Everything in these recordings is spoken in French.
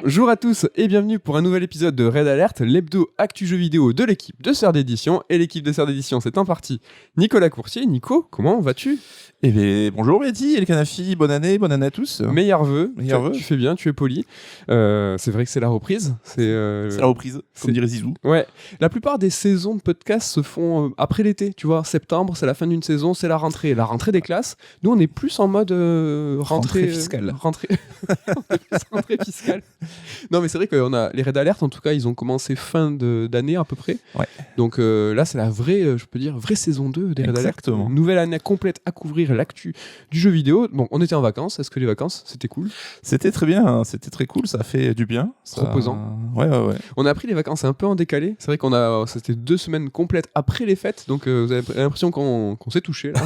Bonjour à tous et bienvenue pour un nouvel épisode de Red Alert, l'hebdo actu jeux vidéo de l'équipe de Sœurs d'édition. Et l'équipe de Sœurs d'édition, c'est en partie Nicolas Coursier. Nico, comment vas-tu ? Eh bien, bonjour Mehdi et le Canafi, bonne année à tous. Meilleurs vœux, Meilleurs vœux. Tu fais bien, tu es poli. C'est vrai que c'est la reprise. C'est la reprise, comme dirait Zizou. Ouais, la plupart des saisons de podcast se font après l'été, tu vois. Septembre, c'est la fin d'une saison, c'est la rentrée des classes. Nous, on est plus en mode rentrée fiscale. Rentrée fiscale. Non, mais c'est vrai qu'on a les Red Alert, en tout cas, ils ont commencé fin d'année à peu près. Ouais. Donc là, c'est la vraie, je peux dire, vraie saison 2 des Red Alert. Exactement. Nouvelle année complète à couvrir l'actu du jeu vidéo. Donc, on était en vacances. Est-ce que les vacances, c'était cool ? C'était très bien, hein. C'était très cool, ça a fait du bien. Reposant. Ouais. On a pris les vacances un peu en décalé. C'est vrai c'était 2 semaines complètes après les fêtes. Donc, vous avez l'impression qu'on s'est touché là.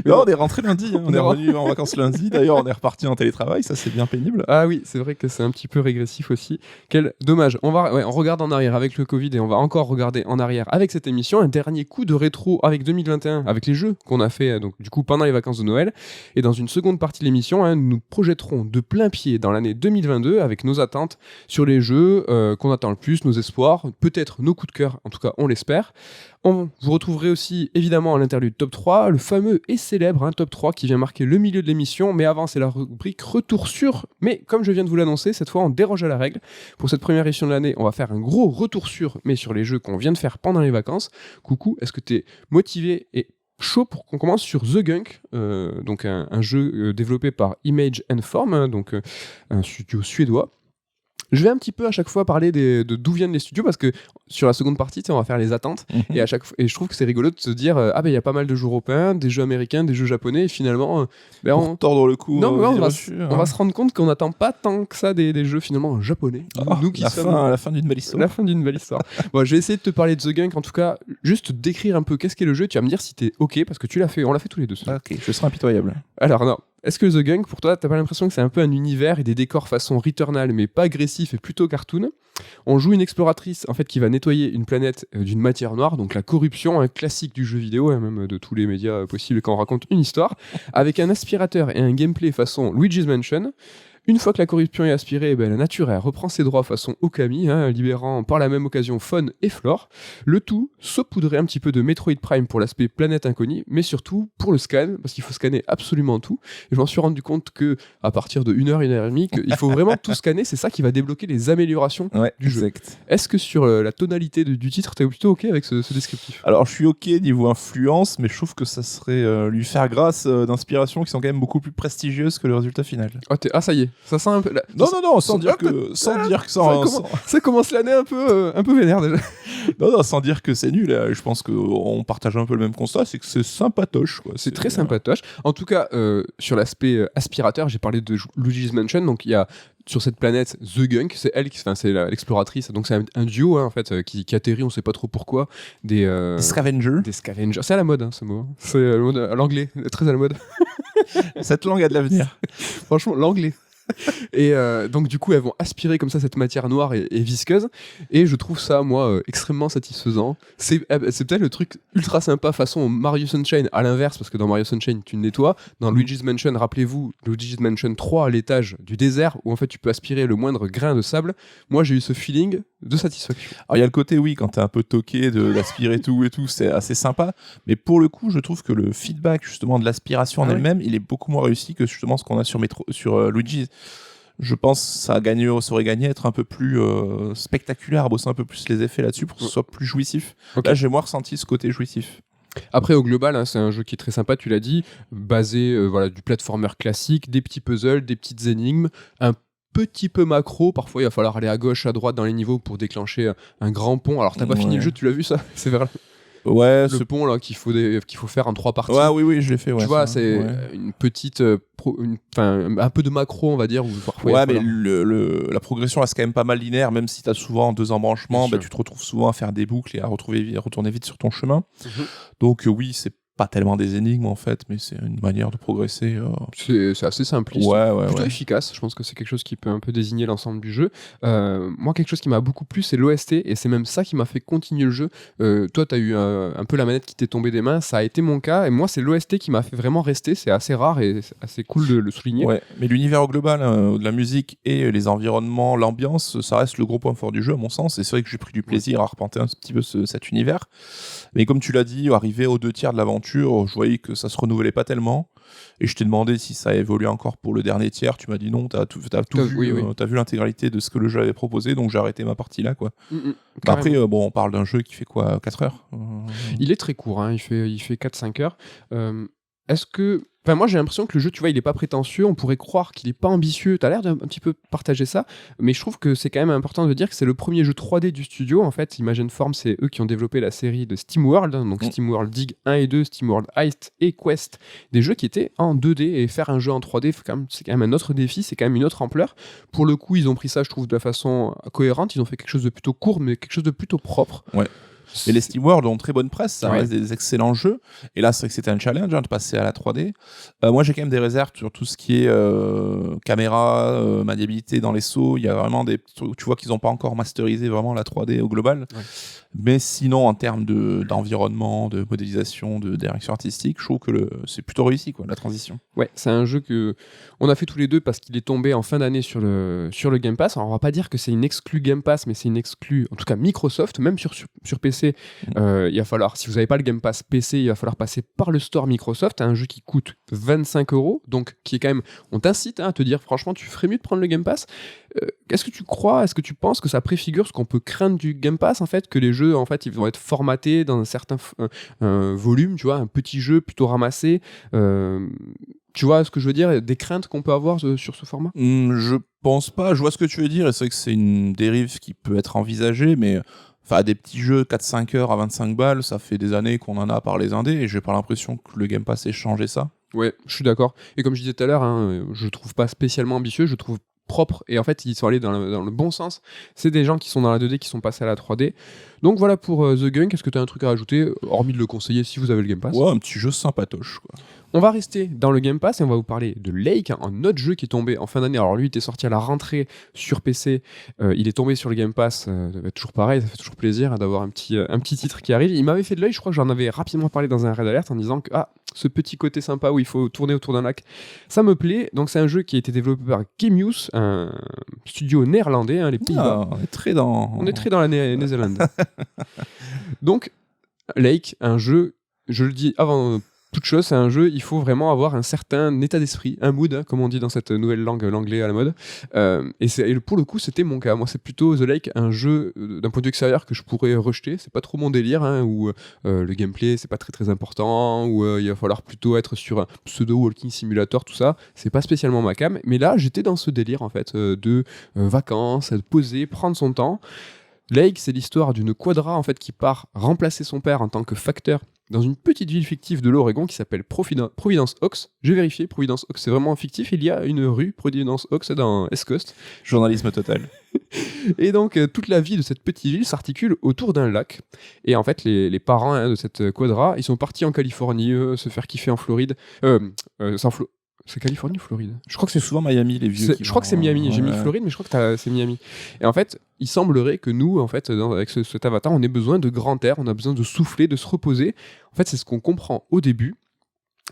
Non, on est rentré lundi, hein. On est revenu en vacances lundi. D'ailleurs, on est reparti en télétravail, ça c'est bien pénible. Ah oui, c'est vrai que c'est un petit peu régressif aussi. Quel dommage. On regarde en arrière avec le Covid et on va encore regarder en arrière avec cette émission. Un dernier coup de rétro avec 2021, avec les jeux qu'on a fait donc du coup pendant les vacances de Noël. Et dans une seconde partie de l'émission, nous nous projetterons de plein pied dans l'année 2022 avec nos attentes sur les jeux qu'on attend le plus, nos espoirs, peut-être nos coups de cœur, en tout cas on l'espère. Vous retrouverez aussi évidemment à l'interlude top 3, le fameux et célèbre top 3 qui vient marquer le milieu de l'émission, mais avant c'est la rubrique retour sur, mais comme je viens de vous l'annoncer, cette fois on déroge à la règle. Pour cette première édition de l'année, on va faire un gros retour sur, mais sur les jeux qu'on vient de faire pendant les vacances. Coucou, est-ce que t'es motivé et chaud pour qu'on commence sur The Gunk, donc un jeu développé par Image & Form, donc un studio suédois. Je vais un petit peu à chaque fois parler de d'où viennent les studios parce que sur la seconde partie, on va faire les attentes et je trouve que c'est rigolo de se dire il y a pas mal de jeux européens, des jeux américains, des jeux japonais et finalement on tordre le cou. Non, on va se rendre compte qu'on n'attend pas tant que ça des jeux finalement japonais. Nous qui sommes la fin d'une belle histoire. La fin d'une belle histoire. Bon, je vais essayer de te parler de The Gunk en tout cas, juste décrire un peu qu'est-ce qu'est le jeu, tu vas me dire si t'es OK parce que tu l'as fait, on l'a fait tous les deux. OK, je serai impitoyable. Alors non. Est-ce que The Gunk, pour toi, t'as pas l'impression que c'est un peu un univers et des décors façon Returnal, mais pas agressif et plutôt cartoon ? On joue une exploratrice en fait qui va nettoyer une planète d'une matière noire, donc la corruption, un classique du jeu vidéo, même de tous les médias possibles quand on raconte une histoire, avec un aspirateur et un gameplay façon Luigi's Mansion. Une fois que la corruption est aspirée, la nature elle reprend ses droits façon Okami, libérant par la même occasion faune et flore. Le tout saupoudré un petit peu de Metroid Prime pour l'aspect planète inconnue, mais surtout pour le scan, parce qu'il faut scanner absolument tout. Et je m'en suis rendu compte que à partir de 1 heure et demie, il faut vraiment tout scanner, c'est ça qui va débloquer les améliorations du jeu. Est-ce que sur la tonalité du titre, t'es plutôt OK avec ce descriptif ? Alors je suis OK niveau influence, mais je trouve que ça serait lui faire grâce d'inspirations qui sont quand même beaucoup plus prestigieuses que le résultat final. Ça y est. Ça sent un peu. Non, sans dire que ça commence l'année un peu vénère déjà. Non, sans dire que c'est nul. Je pense qu'on partage un peu le même constat, c'est que c'est sympatoche, quoi. C'est très sympatoche. En tout cas, sur l'aspect aspirateur, j'ai parlé de Luigi's Mansion. Donc il y a sur cette planète The Gunk, c'est elle c'est l'exploratrice. Donc c'est un duo en fait qui atterrit, on sait pas trop pourquoi. Des scavengers. Des scavengers. C'est à la mode ce mot. C'est le mode à l'anglais, très à la mode. Cette langue a de l'avenir. Franchement, l'anglais. Et donc du coup elles vont aspirer comme ça cette matière noire et visqueuse et je trouve ça moi extrêmement satisfaisant. C'est peut-être le truc ultra sympa façon Mario Sunshine à l'inverse, parce que dans Mario Sunshine tu nettoies, dans Luigi's Mansion, rappelez-vous Luigi's Mansion 3 à l'étage du désert où en fait tu peux aspirer le moindre grain de sable. Moi j'ai eu ce feeling de satisfaction. Alors il y a le côté quand t'es un peu toqué d'aspirer tout et tout, c'est assez sympa, mais pour le coup je trouve que le feedback justement de l'aspiration en elle-même il est beaucoup moins réussi que justement ce qu'on a sur Luigi's. Je pense que ça aurait gagné à être un peu plus spectaculaire, à bosser un peu plus les effets là-dessus pour que ce soit plus jouissif. Okay. Là j'ai moins ressenti ce côté jouissif. Après au global c'est un jeu qui est très sympa, tu l'as dit, basé du platformer classique, des petits puzzles, des petites énigmes, un petit peu macro, parfois il va falloir aller à gauche, à droite dans les niveaux pour déclencher un grand pont. Alors t'as pas fini le jeu, tu l'as vu ça ? C'est vers là. Ouais, le pont là qu'il faut faire en 3 parties. Ouais, oui, je l'ai fait. Tu vois, c'est une petite, un peu de macro, on va dire. Où parfois, mais la progression reste quand même pas mal linéaire, même si t'as souvent 2 embranchements, tu te retrouves souvent à faire des boucles et à retourner vite sur ton chemin. Donc oui, c'est pas tellement des énigmes en fait, mais c'est une manière de progresser. C'est assez simpliste, plutôt Ouais. efficace. Je pense que c'est quelque chose qui peut un peu désigner l'ensemble du jeu. Moi, quelque chose qui m'a beaucoup plu, c'est l'OST, et c'est même ça qui m'a fait continuer le jeu. Toi, t'as eu un peu la manette qui t'est tombée des mains, ça a été mon cas, et moi, c'est l'OST qui m'a fait vraiment rester. C'est assez rare et c'est assez cool de le souligner. Ouais, mais l'univers au global, de la musique et les environnements, l'ambiance, ça reste le gros point fort du jeu à mon sens, et c'est vrai que j'ai pris du plaisir à arpenter un petit peu cet univers. Mais comme tu l'as dit, arrivé aux 2 tiers de l'aventure, je voyais que ça se renouvelait pas tellement. Et je t'ai demandé si ça évoluait encore pour le dernier tiers. Tu m'as dit non, t'as tout vu, Oui. t'as vu l'intégralité de ce que le jeu avait proposé, donc j'ai arrêté ma partie là, quoi. Bah Après, on parle d'un jeu qui fait quoi, 4 heures Il est très court, hein, il fait 4-5 heures. Est-ce que... Enfin, moi j'ai l'impression que le jeu, tu vois, il est pas prétentieux, on pourrait croire qu'il est pas ambitieux, t'as l'air d'un petit peu partager ça, mais je trouve que c'est quand même important de dire que c'est le premier jeu 3D du studio, en fait. Imagine Form, c'est eux qui ont développé la série de SteamWorld, hein, donc SteamWorld Dig 1 et 2, SteamWorld Heist et Quest, des jeux qui étaient en 2D, et faire un jeu en 3D, c'est quand même un autre défi, c'est quand même une autre ampleur. Pour le coup, ils ont pris ça, je trouve, de la façon cohérente, ils ont fait quelque chose de plutôt court, mais quelque chose de plutôt propre. Ouais. Et les SteamWorld ont très bonne presse, ça Ouais. reste des excellents jeux. Et là, c'est vrai que c'était un challenge de passer à la 3D. Moi, j'ai quand même des réserves sur tout ce qui est caméra, maniabilité dans les sauts. Il y a vraiment des trucs, tu vois qu'ils n'ont pas encore masterisé vraiment la 3D au global. Ouais. Mais sinon, en termes d'environnement, de modélisation, de direction artistique, je trouve que c'est plutôt réussi, quoi, la transition. Ouais, c'est un jeu que on a fait tous les deux parce qu'il est tombé en fin d'année sur le Game Pass. Alors, on va pas dire que c'est une exclue Game Pass, mais c'est une exclue, en tout cas Microsoft, même sur PC. Il va falloir, si vous n'avez pas le Game Pass PC, il va falloir passer par le store Microsoft, un jeu qui coûte 25 €, donc qui est quand même... On t'incite à te dire, franchement, tu ferais mieux de prendre le Game Pass. Est-ce que tu penses que ça préfigure ce qu'on peut craindre du Game Pass, en fait, que les jeux, en fait, ils vont être formatés dans un certain volume, tu vois, un petit jeu plutôt ramassé, tu vois ce que je veux dire, des craintes qu'on peut avoir sur ce format? Je pense pas, je vois ce que tu veux dire, et c'est vrai que c'est une dérive qui peut être envisagée, mais enfin, des petits jeux 4-5 heures à 25 balles, ça fait des années qu'on en a par les indés, et j'ai pas l'impression que le Game Pass ait changé ça. Ouais, je suis d'accord. Et comme je disais tout à l'heure, hein, je trouve pas spécialement ambitieux, je trouve propre, et en fait ils sont allés dans le bon sens. C'est des gens qui sont dans la 2D qui sont passés à la 3D. Donc voilà pour The Gunk. Est-ce que tu as un truc à rajouter, hormis de le conseiller si vous avez le Game Pass? Ouais, un petit jeu sympatoche, quoi. On va rester dans le Game Pass et on va vous parler de Lake, un autre jeu qui est tombé en fin d'année. Alors lui, il était sorti à la rentrée sur PC, il est tombé sur le Game Pass, toujours pareil, ça fait toujours plaisir d'avoir un petit titre qui arrive. Il m'avait fait de l'œil, je crois que j'en avais rapidement parlé dans un Red Alert en disant que ce petit côté sympa où il faut tourner autour d'un lac, ça me plaît. Donc c'est un jeu qui a été développé par Gameuse, un studio néerlandais, hein, les Pays-Bas. On est très dans la Nézélande. Donc Lake, un jeu, je le dis avant toute chose, c'est un jeu, il faut vraiment avoir un certain état d'esprit, un mood, hein, comme on dit dans cette nouvelle langue, l'anglais à la mode. Et pour le coup, c'était mon cas. Moi, c'est plutôt The Lake, un jeu d'un point de vue extérieur que je pourrais rejeter. C'est pas trop mon délire, hein, où le gameplay, c'est pas très très important, où il va falloir plutôt être sur un pseudo walking simulator, tout ça. C'est pas spécialement ma cam. Mais là, j'étais dans ce délire, en fait, de vacances, de poser, prendre son temps. Lake, c'est l'histoire d'une quadra, en fait, qui part remplacer son père en tant que facteur dans une petite ville fictive de l'Oregon qui s'appelle Providence Oaks. J'ai vérifié, Providence Oaks, c'est vraiment fictif. Il y a une rue, Providence Oaks, dans East Coast. Journalisme total. Et donc, toute la vie de cette petite ville s'articule autour d'un lac. Et en fait, les parents de cette quadra, ils sont partis en Californie, se faire kiffer en Floride. C'est Californie ou Floride? Je crois que c'est souvent Miami, les vieux. Je crois que c'est Miami. J'ai mis Floride, mais je crois que c'est Miami. Et en fait, il semblerait que nous, en fait, avec cet avatar, on ait besoin de grand air, on a besoin de souffler, de se reposer. En fait, c'est ce qu'on comprend au début.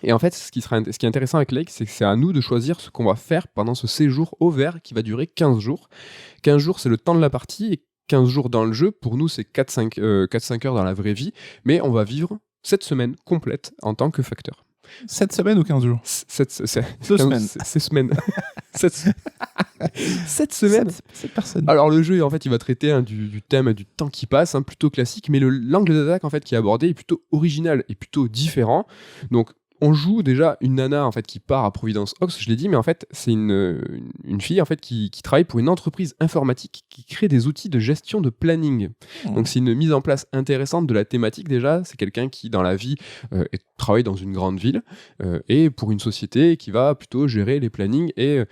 Et en fait, ce qui est intéressant avec Lake, c'est que c'est à nous de choisir ce qu'on va faire pendant ce séjour au vert qui va durer 15 jours. 15 jours, c'est le temps de la partie, et 15 jours dans le jeu, pour nous, c'est 4-5 heures dans la vraie vie. Mais on va vivre cette semaine complète en tant que facteur. 7 semaines ou 15 jours? 7 semaines. 7 semaines. 7 personnes. Alors le jeu, en fait, il va traiter du thème du temps qui passe, plutôt classique, mais l'angle d'attaque, en fait, qui est abordé est plutôt original et plutôt différent. Donc on joue déjà une nana, en fait, qui part à Providence Oaks, je l'ai dit, mais en fait c'est une fille, en fait, qui travaille pour une entreprise informatique qui crée des outils de gestion de planning. Donc c'est une mise en place intéressante de la thématique. Déjà, c'est quelqu'un qui dans la vie travaille dans une grande ville et pour une société qui va plutôt gérer les plannings, et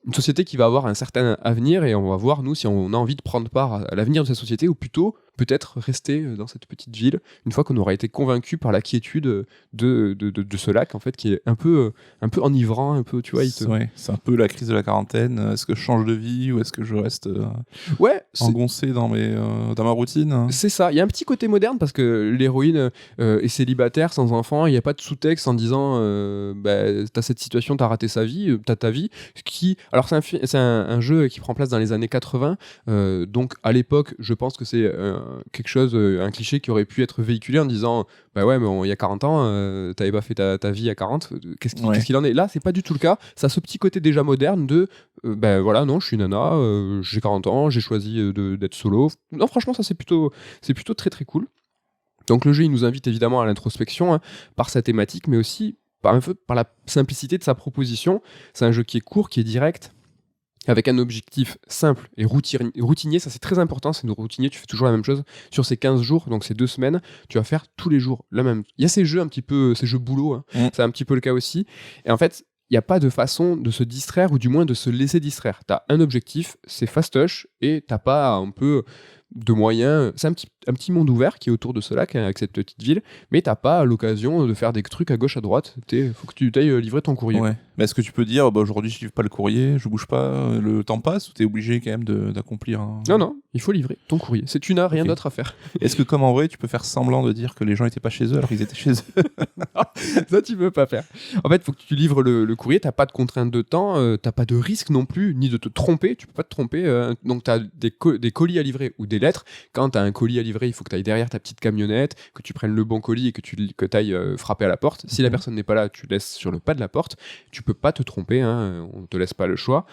une société qui va avoir un certain avenir, et on va voir nous si on a envie de prendre part à l'avenir de cette société, ou plutôt peut-être rester dans cette petite ville une fois qu'on aura été convaincu par la quiétude de ce lac en fait qui est un peu enivrant, un peu, tu vois. Ouais, c'est un peu la crise de la quarantaine. Est-ce que je change de vie ou est-ce que je reste engoncé dans ma routine? C'est ça. Il y a un petit côté moderne parce que l'héroïne est célibataire, sans enfant. Il n'y a pas de sous-texte en disant t'as cette situation, t'as raté t'as ta vie. Alors c'est un jeu qui prend place dans les années 80. Donc à l'époque, je pense que c'est quelque chose, un cliché qui aurait pu être véhiculé en disant bah ouais, mais il y a 40 ans, t'avais pas fait ta vie à 40, qu'est-ce qu'il en est? Là, c'est pas du tout le cas. Ça a ce petit côté déjà moderne de voilà, non, je suis nana, j'ai 40 ans, j'ai choisi d'être solo. Non, franchement, ça c'est plutôt très très cool. Donc le jeu, il nous invite évidemment à l'introspection par sa thématique, mais aussi par la simplicité de sa proposition. C'est un jeu qui est court, qui est direct, avec un objectif simple et routinier. Ça c'est très important, c'est routinier, tu fais toujours la même chose sur ces 15 jours, donc ces 2 semaines, tu vas faire tous les jours la même. Il y a ces jeux un petit peu, ces jeux boulot, c'est un petit peu le cas aussi, et en fait il n'y a pas de façon de se distraire, ou du moins de se laisser distraire. Tu as un objectif, c'est fastoche, et t'as pas un peu de moyens. C'est un petit monde ouvert qui est autour de ce lac, avec cette petite ville, mais t'as pas l'occasion de faire des trucs à gauche, à droite. Faut que tu ailles livrer ton courrier. Ouais. Mais est-ce que tu peux dire, aujourd'hui je livre pas le courrier, je bouge pas, le temps passe, ou t'es obligé quand même d'accomplir Non, il faut livrer ton courrier. Tu n'as rien d'autre à faire. Est-ce que comme en vrai, tu peux faire semblant de dire que les gens étaient pas chez eux alors qu'ils étaient chez eux? Ça, tu peux pas faire. En fait, faut que tu livres le courrier, t'as pas de contrainte de temps, t'as pas de risque non plus, ni de te tromper, tu peux pas te tromper. Donc t'as des colis à livrer ou des lettres. Quand t'as un colis à livrer, il faut que t'ailles derrière ta petite camionnette, que tu prennes le bon colis et que t'ailles frapper à la porte. Si la personne n'est pas là, tu laisses sur le pas de la porte. Tu peux pas te tromper, on te laisse pas le choix.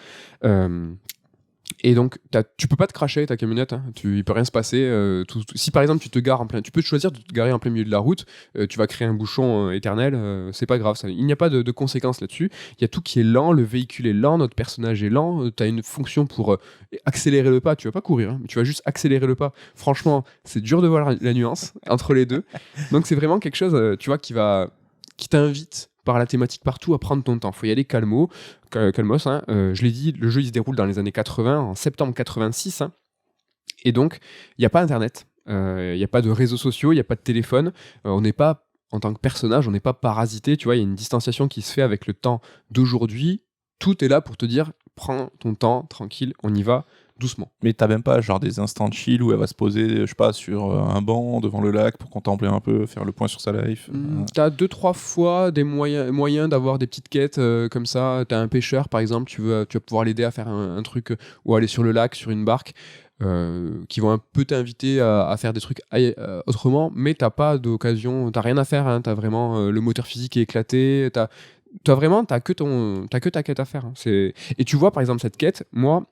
Et donc, tu peux pas te cracher ta camionnette, il peut rien se passer. Si par exemple tu te gares tu peux choisir de te garer en plein milieu de la route, tu vas créer un bouchon éternel, c'est pas grave, il n'y a pas de conséquences là-dessus. Il y a tout qui est lent, le véhicule est lent, notre personnage est lent, tu as une fonction pour accélérer le pas, tu vas pas courir, mais tu vas juste accélérer le pas. Franchement, c'est dur de voir la nuance entre les deux. Donc c'est vraiment quelque chose, tu vois, qui t'invite par la thématique partout à prendre ton temps. Faut y aller calmos. Je l'ai dit, le jeu il se déroule dans les années 80, en septembre 86. Et donc, il n'y a pas Internet, il n'y a pas de réseaux sociaux, il n'y a pas de téléphone. On n'est pas, en tant que personnage, on n'est pas parasité. Tu vois, il y a une distanciation qui se fait avec le temps d'aujourd'hui. Tout est là pour te dire, prends ton temps, tranquille, on y va. Doucement. Mais t'as même pas genre des instants de chill où elle va se poser, je sais pas, sur un banc devant le lac pour contempler un peu, faire le point sur sa life. T'as 2-3 fois des moyens d'avoir des petites quêtes comme ça. T'as un pêcheur par exemple, tu vas pouvoir l'aider à faire un truc ou aller sur le lac, sur une barque, qui vont un peu t'inviter à faire des trucs autrement, mais t'as pas d'occasion, t'as rien à faire, t'as vraiment le moteur physique est éclaté, t'as que ta quête à faire. Et tu vois par exemple cette quête, moi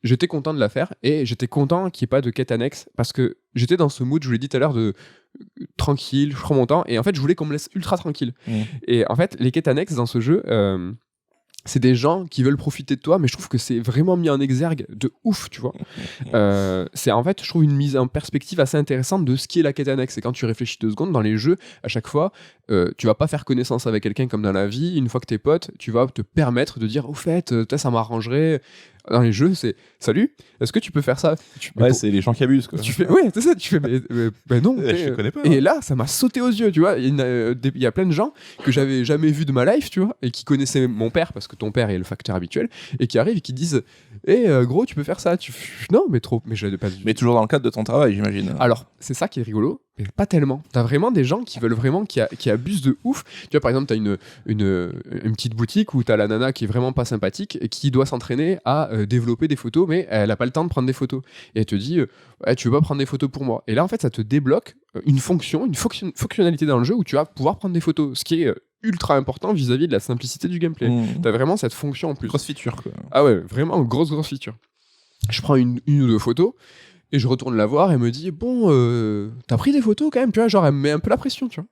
j'étais content de la faire et j'étais content qu'il n'y ait pas de quête annexe parce que j'étais dans ce mood, je vous l'ai dit tout à l'heure, de tranquille, je prends mon temps et en fait je voulais qu'on me laisse ultra tranquille. Et en fait les quêtes annexes dans ce jeu, c'est des gens qui veulent profiter de toi, mais je trouve que c'est vraiment mis en exergue de ouf, tu vois. C'est en fait, je trouve une mise en perspective assez intéressante de ce qui est la quête annexe. Et quand tu réfléchis 2 secondes, dans les jeux, à chaque fois, tu vas pas faire connaissance avec quelqu'un comme dans la vie. Une fois que t'es pote, tu vas te permettre de dire, au fait, ça m'arrangerait. Dans les jeux, c'est salut, est-ce que tu peux faire ça? C'est les gens qui abusent, quoi. Ouais, c'est ça, tu fais, mais non. Je connais pas. Et là, ça m'a sauté aux yeux, tu vois. Il y a plein de gens que j'avais jamais vus de ma life, tu vois, et qui connaissaient mon père, parce que ton père est le facteur habituel, et qui arrivent et qui disent, gros, tu peux faire ça. Non, mais trop. Mais j'avais pas. Mais toujours dans le cadre de ton travail, j'imagine. Alors, c'est ça qui est rigolo, mais pas tellement. T'as vraiment des gens qui veulent vraiment, qui abusent de ouf. Tu vois, par exemple, t'as une petite boutique où t'as la nana qui est vraiment pas sympathique et qui doit s'entraîner à développer des photos, mais elle a pas le temps de prendre des photos. Et elle te dit, tu veux pas prendre des photos pour moi? Et là, en fait, ça te débloque une fonctionnalité dans le jeu où tu vas pouvoir prendre des photos, ce qui est ultra important vis-à-vis de la simplicité du gameplay. T'as vraiment cette fonction en plus. Grosse feature, quoi. Ah ouais, vraiment grosse feature. Je prends une ou 2 photos. Et je retourne la voir et elle me dit bon, t'as pris des photos quand même, tu vois, genre elle me met un peu la pression, tu vois.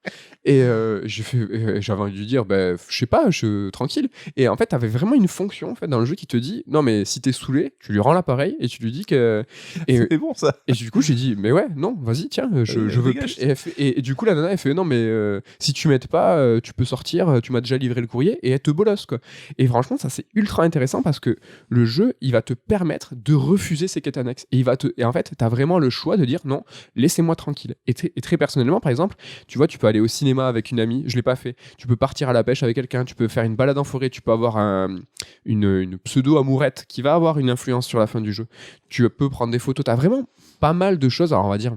Et j'avais envie de lui dire je sais pas, tranquille. Et en fait t'avais vraiment une fonction en fait dans le jeu qui te dit non mais si t'es saoulé, tu lui rends l'appareil et tu lui dis que c'est bon ça. Et du coup j'ai dit mais ouais non vas-y tiens je veux plus. Et du coup la nana elle fait non mais si tu m'aides pas tu peux sortir, tu m'as déjà livré le courrier, et elle te bolosse quoi. Et franchement ça c'est ultra intéressant parce que le jeu il va te permettre de refuser ces quêtes annexes et en fait fait, tu as vraiment le choix de dire non, laissez-moi tranquille. Et très personnellement, par exemple, tu vois, tu peux aller au cinéma avec une amie, je l'ai pas fait. Tu peux partir à la pêche avec quelqu'un, tu peux faire une balade en forêt, tu peux avoir une pseudo-amourette qui va avoir une influence sur la fin du jeu. Tu peux prendre des photos, tu as vraiment pas mal de choses, alors on va dire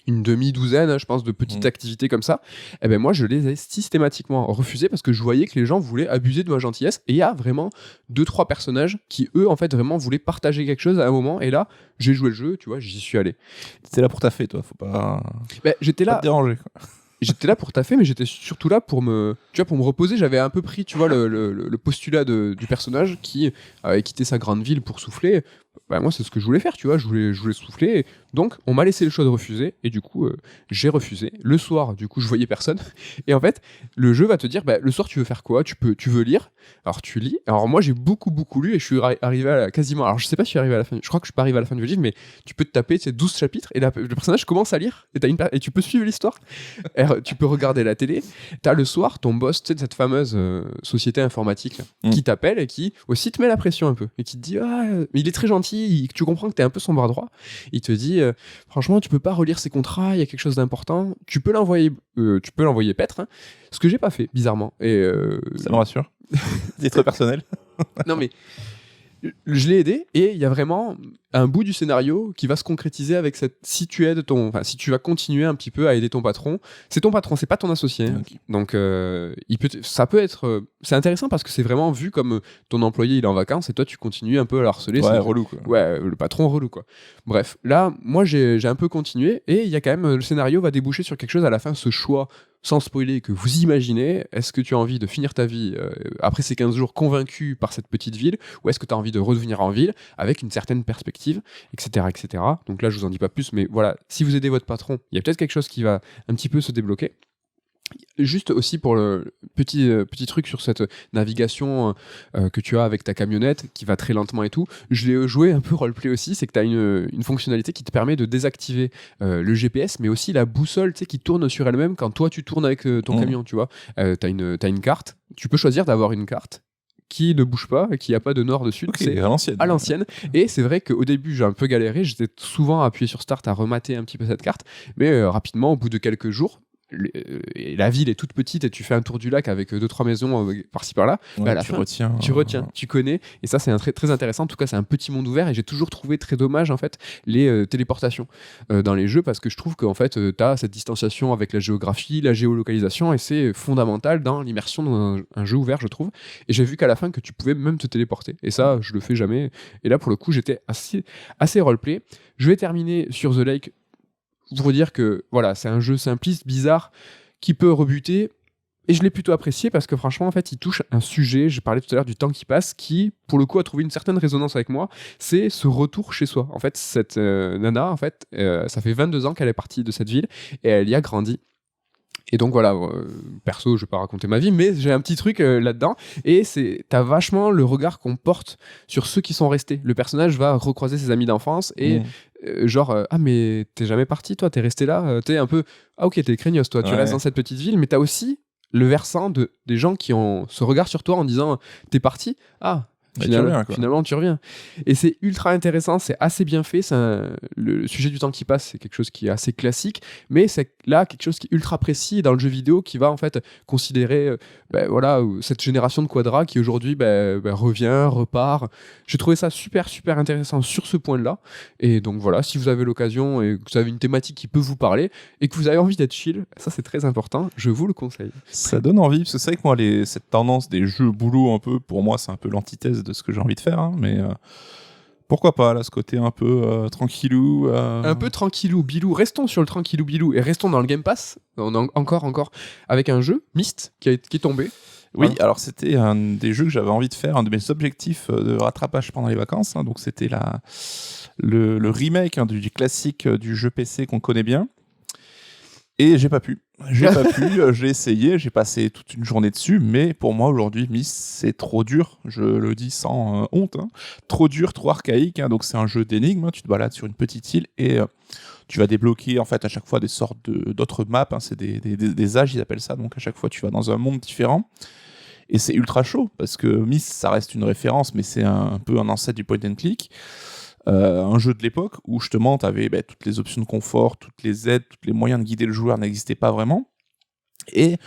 une demi-douzaine, je pense, de petites activités comme ça. Et ben moi, je les ai systématiquement refusées parce que je voyais que les gens voulaient abuser de ma gentillesse. Et il y a vraiment 2-3 personnages qui, eux, en fait, vraiment voulaient partager quelque chose à un moment. Et là, j'ai joué le jeu, tu vois, j'y suis allé. T'es là pour taffer, toi, faut pas. J'étais là. Pas te déranger, quoi. J'étais là pour taffer, mais j'étais surtout là pour me reposer. J'avais un peu pris, tu vois, le postulat du personnage qui avait quitté sa grande ville pour souffler. Bah, moi, c'est ce que je voulais faire, tu vois. Je voulais souffler. Donc, on m'a laissé le choix de refuser. Et du coup, j'ai refusé. Le soir, du coup, je voyais personne. Et en fait, le jeu va te dire, le soir, tu veux faire quoi ? Tu veux lire. Alors, tu lis. Alors, moi, j'ai beaucoup lu et je suis arrivé à quasiment... Alors, je sais pas si je suis arrivé à la fin. Je crois que je suis pas arrivé à la fin du livre, mais tu peux te taper 12 chapitres et le personnage commence à lire. Et tu peux suivre l'histoire. Tu peux regarder la télé. T'as le soir ton boss, tu sais, de cette fameuse société informatique là, qui t'appelle et qui aussi te met la pression un peu. Et qui te dit, mais il est très gentil. Tu comprends que t'es un peu son bras droit. Il te dit, franchement, tu peux pas relire ses contrats, il y a quelque chose d'important. Tu peux l'envoyer paître. Hein. Ce que j'ai pas fait, bizarrement. Et ça me rassure. C'est très personnel. Non, mais je l'ai aidé et il y a vraiment un bout du scénario qui va se concrétiser avec si tu vas continuer un petit peu à aider ton patron, c'est ton patron, c'est pas ton associé. Okay. Donc ça peut être c'est intéressant parce que c'est vraiment vu comme ton employé il est en vacances et toi tu continues un peu à le harceler. Ouais, relou quoi. Ouais, le patron relou quoi. Bref, là moi j'ai un peu continué et il y a quand même le scénario va déboucher sur quelque chose à la fin, ce choix sans spoiler que vous imaginez, est-ce que tu as envie de finir ta vie après ces 15 jours convaincu par cette petite ville ou est-ce que tu as envie de revenir en ville avec une certaine perspective, etc., etc. Donc là, je vous en dis pas plus, mais voilà, si vous aidez votre patron, il y a peut-être quelque chose qui va un petit peu se débloquer. Juste aussi pour le petit truc sur cette navigation que tu as avec ta camionnette qui va très lentement et tout, je l'ai joué un peu roleplay aussi, c'est que tu as une fonctionnalité qui te permet de désactiver le GPS mais aussi la boussole qui tourne sur elle-même quand toi tu tournes avec ton camion, tu vois. T'as une carte, tu peux choisir d'avoir une carte qui ne bouge pas et qui n'a pas de nord, de sud. Okay, c'est à l'ancienne. Et c'est vrai qu'au début, j'ai un peu galéré. J'étais souvent appuyé sur Start à remater un petit peu cette carte. Mais rapidement, au bout de quelques jours, la ville est toute petite et tu fais un tour du lac avec 2-3 maisons par-ci par-là, à la fin, tu retiens, tu connais, et ça c'est très, très intéressant. En tout cas c'est un petit monde ouvert et j'ai toujours trouvé très dommage en fait les téléportations dans les jeux parce que je trouve qu'en fait t'as cette distanciation avec la géographie, la géolocalisation et c'est fondamental dans l'immersion dans un jeu ouvert je trouve, et j'ai vu qu'à la fin que tu pouvais même te téléporter et ça je le fais jamais, et là pour le coup j'étais assez roleplay. Je vais terminer sur The Lake pour dire que voilà, c'est un jeu simpliste, bizarre, qui peut rebuter. Et je l'ai plutôt apprécié parce que franchement, en fait, il touche un sujet, je parlais tout à l'heure du temps qui passe, qui, pour le coup, a trouvé une certaine résonance avec moi. C'est ce retour chez soi. En fait, cette nana, en fait, ça fait 22 ans qu'elle est partie de cette ville et elle y a grandi. Et donc voilà, perso, je vais pas raconter ma vie, mais j'ai un petit truc là-dedans. Et t'as vachement le regard qu'on porte sur ceux qui sont restés. Le personnage va recroiser ses amis d'enfance et ah mais t'es jamais parti toi, t'es resté là, t'es un peu ok, t'es craignos toi, tu restes dans cette petite ville, mais t'as aussi le versant des gens qui ont ce regard sur toi en disant t'es parti, finalement tu reviens. Et c'est ultra intéressant, c'est assez bien fait. Le sujet du temps qui passe, c'est quelque chose qui est assez classique, mais c'est là quelque chose qui est ultra précis dans le jeu vidéo qui va en fait considérer cette génération de Quadra qui aujourd'hui revient, repart. J'ai trouvé ça super intéressant sur ce point-là. Et donc voilà, si vous avez l'occasion et que vous avez une thématique qui peut vous parler et que vous avez envie d'être chill, ça c'est très important, je vous le conseille. Ça donne envie, parce que c'est vrai que moi cette tendance des jeux boulot un peu, pour moi c'est un peu l'antithèse de ce que j'ai envie de faire, hein, mais pourquoi pas là, ce côté un peu tranquillou. Un peu tranquillou bilou, restons sur le tranquillou bilou et restons dans le Game Pass, encore avec un jeu, Myst, qui est tombé. Oui, voilà. Alors c'était un des jeux que j'avais envie de faire, un de mes objectifs de rattrapage pendant les vacances, hein, donc c'était le remake du classique du jeu PC qu'on connaît bien. Et j'ai pas pu, j'ai essayé, j'ai passé toute une journée dessus, mais pour moi aujourd'hui, Myst, c'est trop dur, je le dis sans honte, hein. Trop dur, trop archaïque, hein. Donc c'est un jeu d'énigmes, hein. Tu te balades sur une petite île et tu vas débloquer en fait à chaque fois des sortes d'autres maps, hein. C'est des âges, ils appellent ça, donc à chaque fois tu vas dans un monde différent. Et c'est ultra chaud, parce que Myst, ça reste une référence, mais c'est un peu un ancêtre du point and click. un jeu de l'époque où justement tu avais toutes les options de confort, toutes les aides, tous les moyens de guider le joueur n'existaient pas vraiment. Et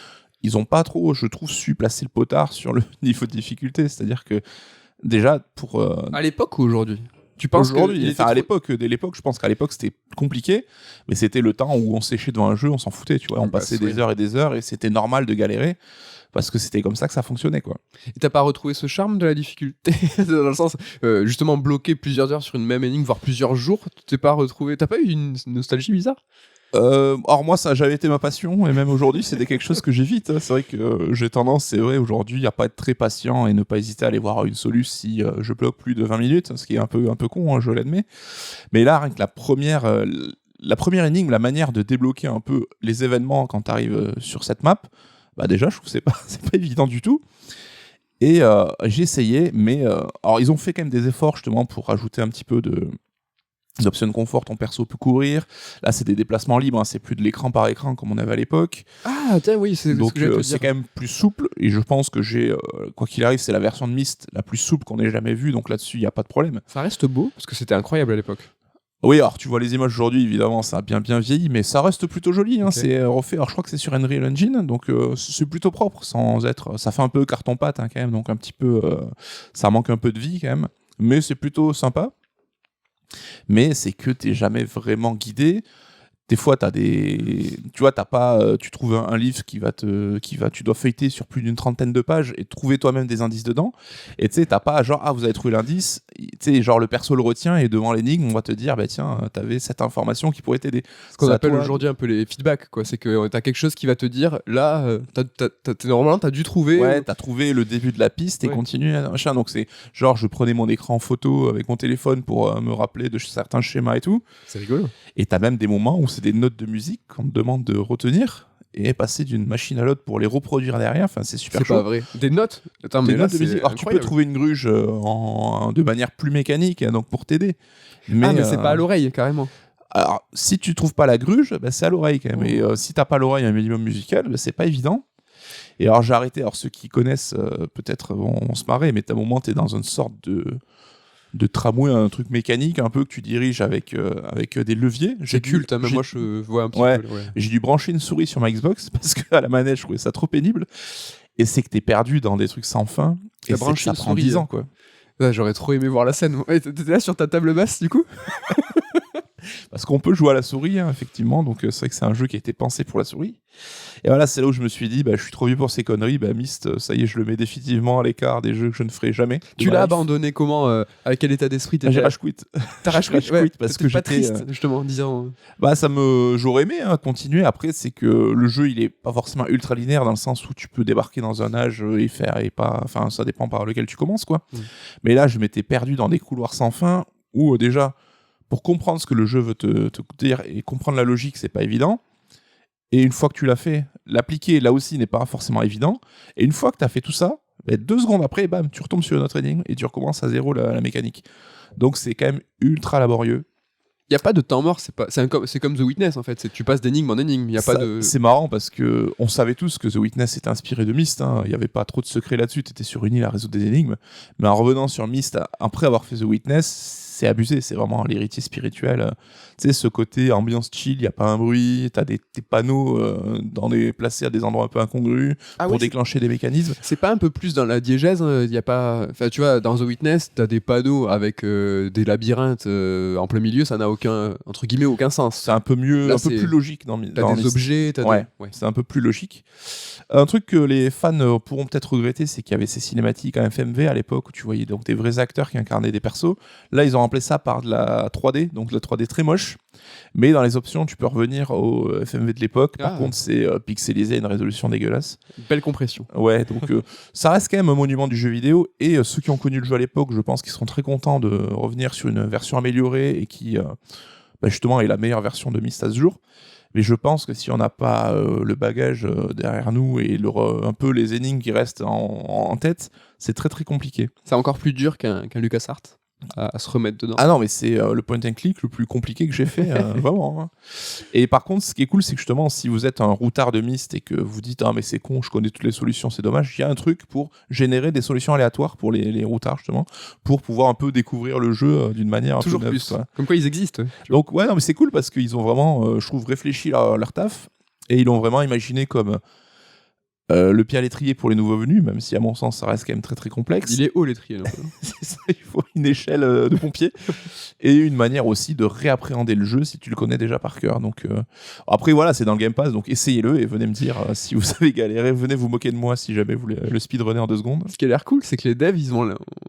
ils ont pas trop, je trouve, su placer le potard sur le niveau de difficulté. C'est-à-dire que déjà, pour... À l'époque ou aujourd'hui ? Tu penses aujourd'hui, que à l'époque, dès l'époque, je pense qu'à l'époque c'était compliqué, mais c'était le temps où on séchait devant un jeu, on s'en foutait, tu vois, on passait des heures et des heures et c'était normal de galérer parce que c'était comme ça que ça fonctionnait, quoi. Et t'as pas retrouvé ce charme de la difficulté dans le sens justement bloquer plusieurs heures sur une même énigme, voire plusieurs jours, t'as pas eu une nostalgie bizarre ? Or moi ça a jamais été ma passion et même aujourd'hui c'est quelque chose que j'évite, hein. C'est vrai que j'ai tendance, c'est vrai aujourd'hui, à pas être très patient et ne pas hésiter à aller voir une soluce si je bloque plus de 20 minutes, ce qui est un peu con, hein, je l'admets. Mais là rien que la première énigme, la manière de débloquer un peu les événements quand t'arrives sur cette map, déjà je trouve que c'est pas évident du tout. Et j'ai essayé, mais alors ils ont fait quand même des efforts justement pour rajouter un petit peu d'options de confort, ton perso peut courir. Là, c'est des déplacements libres, hein, c'est plus de l'écran par écran comme on avait à l'époque. Ah, tiens, oui, c'est donc ce que j'allais te c'est dire. quand même plus souple. Et je pense que j'ai, quoi qu'il arrive, c'est la version de Myst la plus souple qu'on ait jamais vue. Donc là-dessus, il n'y a pas de problème. Ça reste beau parce que c'était incroyable à l'époque. Oui, alors tu vois les images aujourd'hui, évidemment, ça a bien vieilli, mais ça reste plutôt joli. Hein, Ok. c'est refait. Alors je crois que c'est sur Unreal Engine, donc c'est plutôt propre, sans être. Ça fait un peu carton-pâte hein, quand même, donc un petit peu. Ça manque un peu de vie quand même, mais c'est plutôt sympa. Mais c'est que t'es jamais vraiment guidé. Des fois, tu trouves un livre tu dois feuilleter sur plus d'une trentaine de pages et trouver toi-même des indices dedans. Et tu sais, t'as pas genre, vous avez trouvé l'indice, tu sais, genre le perso le retient et devant l'énigme, on va te dire, tiens, t'avais cette information qui pourrait t'aider. Ce qu'on appelle aujourd'hui un peu les feedbacks, quoi. C'est que t'as quelque chose qui va te dire, là, normalement, t'as dû trouver. Ouais, t'as trouvé le début de la piste et continue, machin. Donc c'est genre, je prenais mon écran photo avec mon téléphone pour me rappeler de certains schémas et tout. C'est rigolo. Et t'as même des moments où c'est des notes de musique qu'on te demande de retenir et passer d'une machine à l'autre pour les reproduire derrière. Enfin, c'est super chaud. C'est pas vrai. Des notes. Attends, des mais notes là, de musique. Alors, tu peux trouver une gruge de manière plus mécanique, hein, donc pour t'aider. Mais c'est pas à l'oreille, carrément. Alors, si tu trouves pas la gruge, c'est à l'oreille quand même. Et si t'as pas l'oreille un minimum musical, c'est pas évident. Et alors, j'ai arrêté. Alors, ceux qui connaissent, peut-être vont se marrer, mais à un moment, t'es dans une sorte de tramway, un truc mécanique un peu que tu diriges avec des leviers. C'est culte, hein, même moi je vois un petit peu. Ouais. J'ai dû brancher une souris sur ma Xbox parce qu'à la manette je trouvais ça trop pénible. Et c'est que t'es perdu dans des trucs sans fin. Et c'est que ça prend 10 ans, quoi. Ouais, j'aurais trop aimé voir la scène. Ouais, t'étais là sur ta table basse du coup? Parce qu'on peut jouer à la souris, hein, effectivement. Donc c'est vrai que c'est un jeu qui a été pensé pour la souris. Et voilà, c'est là où je me suis dit, je suis trop vieux pour ces conneries. Myst, ça y est, je le mets définitivement à l'écart des jeux que je ne ferai jamais. Tu l'as abandonné comment? Avec quel état d'esprit t'étais? J'ai rage quit. T'as rage quit parce que pas j'étais triste, justement, en disant. J'aurais aimé continuer. Après, c'est que le jeu, il est pas forcément ultra linéaire dans le sens où tu peux débarquer dans un âge et faire et pas. Enfin, ça dépend par lequel tu commences, quoi. Mais là, je m'étais perdu dans des couloirs sans fin où déjà, pour comprendre ce que le jeu veut te dire et comprendre la logique, c'est pas évident. Et une fois que tu l'as fait, l'appliquer là aussi n'est pas forcément évident. Et une fois que tu as fait tout ça, 2 secondes après, bam, tu retombes sur une autre énigme et tu recommences à zéro la mécanique. Donc c'est quand même ultra laborieux. Il n'y a pas de temps mort, c'est comme The Witness en fait, tu passes d'énigme en énigme. C'est marrant parce qu'on savait tous que The Witness était inspiré de Myst, hein. Il n'y avait pas trop de secrets là-dessus, tu étais sur une île à résoudre des énigmes. Mais en revenant sur Myst, après avoir fait The Witness, c'est abusé, c'est vraiment l'héritier spirituel. Tu sais, ce côté ambiance chill, il n'y a pas un bruit, tu as des panneaux placés à des endroits un peu incongrus pour déclencher des mécanismes. C'est pas un peu plus dans la diégèse, il y a pas... Enfin, tu vois, dans The Witness, tu as des panneaux avec des labyrinthes en plein milieu, ça n'a aucun, entre guillemets, aucun sens. C'est un peu mieux, là, un peu plus logique dans T'as des objets, c'est un peu plus logique. Un truc que les fans pourront peut-être regretter, c'est qu'il y avait ces cinématiques en FMV à l'époque où tu voyais donc des vrais acteurs qui incarnaient des persos. Là, ils ont remplacé ça par de la 3D, donc de la 3D très moche. Mais dans les options, tu peux revenir au FMV de l'époque. Par contre, c'est pixelisé à une résolution dégueulasse. Belle compression. Ouais, donc ça reste quand même un monument du jeu vidéo. Et ceux qui ont connu le jeu à l'époque, je pense qu'ils seront très contents de revenir sur une version améliorée et qui, justement, est la meilleure version de Myst à ce jour. Mais je pense que si on n'a pas le bagage derrière nous et un peu les énigmes qui restent en tête, c'est très très compliqué. C'est encore plus dur qu'un LucasArts. à se remettre dedans. Ah non, mais c'est le point and click le plus compliqué que j'ai fait, vraiment. Hein. Et par contre, ce qui est cool, c'est que justement, si vous êtes un routard de Myst et que vous dites ah mais c'est con, je connais toutes les solutions, c'est dommage, il y a un truc pour générer des solutions aléatoires pour les routards justement, pour pouvoir un peu découvrir le jeu d'une manière toujours un peu neuve. plus. Comme quoi ils existent. Donc ouais, non mais c'est cool parce qu'ils ont vraiment, je trouve, réfléchi leur taf et ils l'ont vraiment imaginé comme le pied à l'étrier pour les nouveaux venus, même si à mon sens ça reste quand même très très complexe. Il est haut l'étrier. C'est ça, il faut une échelle de pompier et une manière aussi de réappréhender le jeu si tu le connais déjà par cœur. Donc après voilà, c'est dans le Game Pass, donc essayez-le et venez me dire si vous avez galéré, venez vous moquer de moi si jamais vous voulez le speedrunner en 2 secondes. Ce qui a l'air cool, c'est que les devs,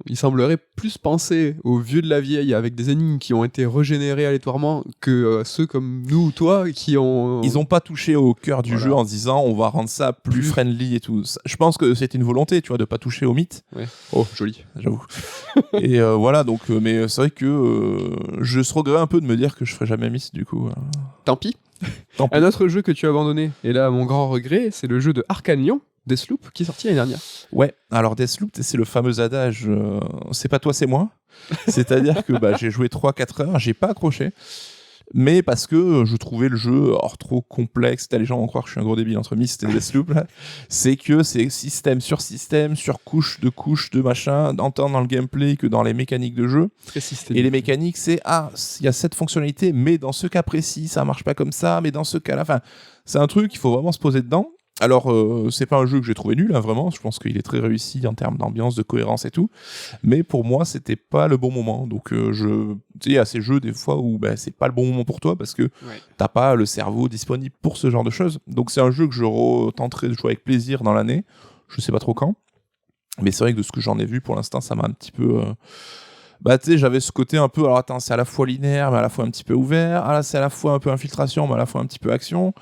ils sembleraient plus penser aux vieux de la vieille avec des énigmes qui ont été régénérées aléatoirement que ceux comme nous ou toi qui ont... Ils ont pas touché au cœur du jeu en se disant on va rendre ça plus friendly et tout. Je pense que c'était une volonté, tu vois, de pas toucher au mythe. Ouais. Oh, joli. J'avoue. Et voilà, donc, mais c'est vrai que je se regrette un peu de me dire que je ferai jamais Myst du coup. Tant pis. Tant pis. Un autre jeu que tu as abandonné, et là, mon grand regret, c'est le jeu de Arkane Lyon, Deathloop, qui est sorti l'année dernière. Ouais, alors Deathloop, c'est le fameux adage c'est pas toi, c'est moi. C'est-à-dire que j'ai joué 3-4 heures, j'ai pas accroché. Mais parce que je trouvais le jeu trop complexe, les gens vont croire que je suis un gros débile entre Myst et Deathloop, là. C'est que c'est système, sur couche de machin, tant dans le gameplay que dans les mécaniques de jeu. Très systémique. Et les mécaniques, c'est il y a cette fonctionnalité, mais dans ce cas précis, ça marche pas comme ça, mais dans ce cas-là, enfin, c'est un truc, il faut vraiment se poser dedans. Alors, c'est pas un jeu que j'ai trouvé nul, hein, vraiment. Je pense qu'il est très réussi en termes d'ambiance, de cohérence et tout. Mais pour moi, c'était pas le bon moment. Donc, tu sais, il y a ces jeux des fois où c'est pas le bon moment pour toi parce que t'as pas le cerveau disponible pour ce genre de choses. Donc, c'est un jeu que je tenterai de jouer avec plaisir dans l'année. Je sais pas trop quand. Mais c'est vrai que de ce que j'en ai vu pour l'instant, ça m'a un petit peu. Tu sais, j'avais ce côté un peu. Alors, attends, c'est à la fois linéaire, mais à la fois un petit peu ouvert. Ah là, c'est à la fois un peu infiltration, mais à la fois un petit peu action.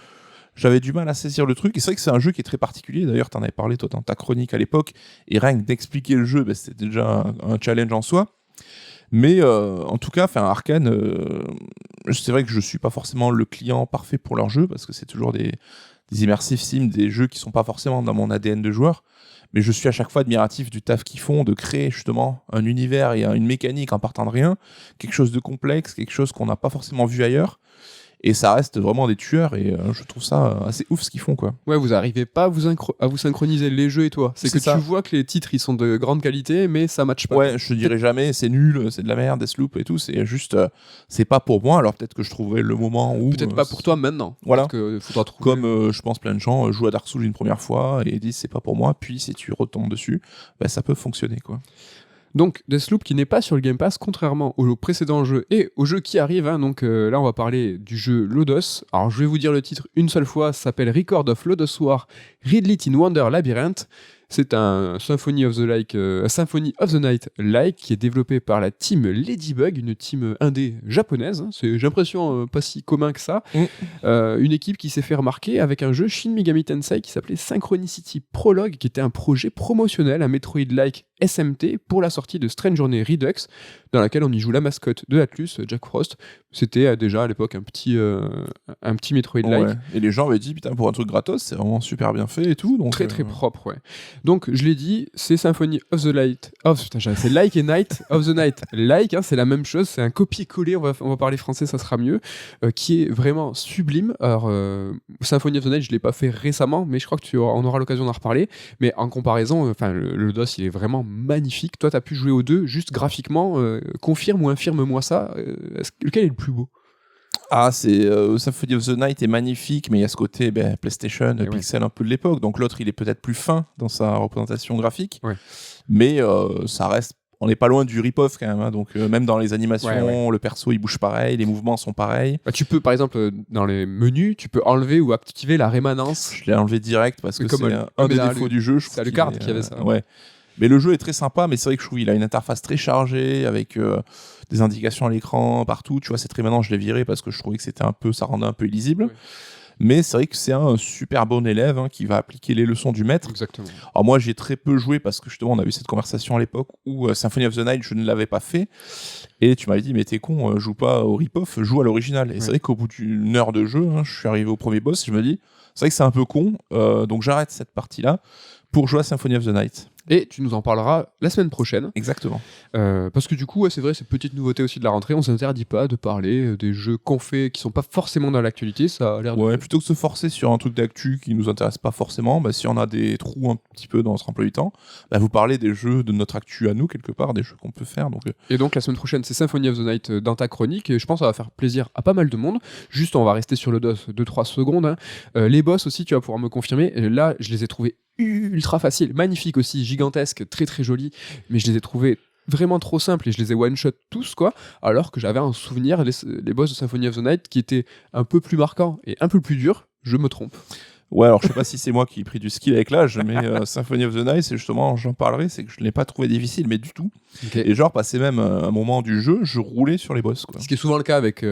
J'avais du mal à saisir le truc, et c'est vrai que c'est un jeu qui est très particulier. D'ailleurs, t'en avais parlé toi dans ta chronique à l'époque, et rien que d'expliquer le jeu, c'était déjà un challenge en soi. Mais en tout cas, Arkane, c'est vrai que je suis pas forcément le client parfait pour leur jeu, parce que c'est toujours des immersive sims, des jeux qui sont pas forcément dans mon ADN de joueur. Mais je suis à chaque fois admiratif du taf qu'ils font, de créer justement un univers et une mécanique en partant de rien, quelque chose de complexe, quelque chose qu'on n'a pas forcément vu ailleurs. Et ça reste vraiment des tueurs, et je trouve ça assez ouf ce qu'ils font, quoi. Ouais, vous arrivez pas à vous synchroniser les jeux et toi. C'est que ça. Tu vois que les titres ils sont de grande qualité, mais ça matche pas. Ouais, je te dirais jamais c'est nul, c'est de la merde, Deathloop et tout. C'est juste, c'est pas pour moi. Alors peut-être que je trouverai le moment où. Peut-être pas pour toi maintenant. Voilà. Que faudra trouver. Comme je pense plein de gens jouent à Dark Souls une première fois et disent c'est pas pour moi. Puis si tu retombes dessus, ça peut fonctionner, quoi. Donc Deathloop qui n'est pas sur le Game Pass, contrairement aux précédents jeux et aux jeux qui arrivent. Hein. Donc là on va parler du jeu Lodos. Alors je vais vous dire le titre une seule fois, ça s'appelle Record of Lodos War Ridley in Wonder Labyrinth. C'est un Symphony of the Night-like qui est développé par la team Ladybug, une team indé japonaise. Hein. C'est, j'ai l'impression, pas si commun que ça. Une équipe qui s'est fait remarquer avec un jeu Shin Megami Tensei qui s'appelait Synchronicity Prologue, qui était un projet promotionnel, un Metroid-like SMT pour la sortie de Strange Journey Redux, dans laquelle on y joue la mascotte de Atlus, Jack Frost. C'était déjà à l'époque un petit Metroid-like. Ouais. Et les gens avaient dit, putain, pour un truc gratos, c'est vraiment super bien fait et tout. Donc, très très propre, ouais. Donc je l'ai dit, c'est Symphony of the Light. Oh putain, c'est Like et Night of the Night. Like, hein, c'est la même chose, c'est un copier-coller, on va parler français, ça sera mieux, qui est vraiment sublime. Alors, Symphony of the Night, je l'ai pas fait récemment, mais je crois on aura l'occasion d'en reparler. Mais en comparaison, le DOS, il est vraiment magnifique. Toi, t'as pu jouer aux deux, juste graphiquement, confirme ou infirme-moi ça. Lequel est le plus beau ? c'est Symphony of the Night est magnifique, mais il y a ce côté PlayStation, pixel un peu de l'époque. Donc l'autre, il est peut-être plus fin dans sa représentation graphique, mais ça reste. On n'est pas loin du rip-off quand même, hein. Donc même dans les animations, le perso il bouge pareil, les mouvements sont pareils. Tu peux par exemple dans les menus, tu peux enlever ou activer la rémanence. Je l'ai enlevé direct parce que c'est un des défauts du jeu. C'est Alucard qui avait ça. Ouais. Mais le jeu est très sympa, mais c'est vrai que je trouve qu'il a une interface très chargée avec des indications à l'écran partout. Tu vois, c'est très maintenant je l'ai viré parce que je trouvais que ça rendait un peu illisible. Oui. Mais c'est vrai que c'est un super bon élève qui va appliquer les leçons du maître. Exactement. Alors moi, j'ai très peu joué parce que justement, on a eu cette conversation à l'époque où Symphony of the Night, je ne l'avais pas fait. Et tu m'avais dit, mais t'es con, joue pas au rip-off, joue à l'original. Et c'est vrai qu'au bout d'une heure de jeu, je suis arrivé au premier boss, je me dis, c'est vrai que c'est un peu con, donc j'arrête cette partie-là pour jouer à Symphony of the Night. Et tu nous en parleras la semaine prochaine. Exactement. Parce que du coup, c'est vrai, c'est une petite nouveauté aussi de la rentrée. On s'interdit pas de parler des jeux qu'on fait qui sont pas forcément dans l'actualité. Ça a l'air de... Ouais, plutôt que de se forcer sur un truc d'actu qui nous intéresse pas forcément, si on a des trous un petit peu dans notre emploi du temps, vous parlez des jeux de notre actu à nous, quelque part, des jeux qu'on peut faire. Et donc, la semaine prochaine, c'est Symphony of the Night dans ta chronique. Et je pense que ça va faire plaisir à pas mal de monde. Juste, on va rester sur le DOS 2-3 secondes. Hein. Les boss aussi, tu vas pouvoir me confirmer. Et là, je les ai trouvés ultra faciles. Magnifiques aussi, gigantesques, très très jolis. Mais je les ai trouvés vraiment trop simples et je les ai one-shot tous, quoi. Alors que j'avais un souvenir, les boss de Symphony of the Night, qui étaient un peu plus marquants et un peu plus durs. Je me trompe. Ouais, alors je sais pas si c'est moi qui ai pris du skill avec l'âge, mais Symphony of the Night, c'est justement, j'en parlerai, c'est que je ne l'ai pas trouvé difficile, mais du tout. Okay. Et genre, passé même un moment du jeu, je roulais sur les boss, quoi. Ce qui est souvent le cas avec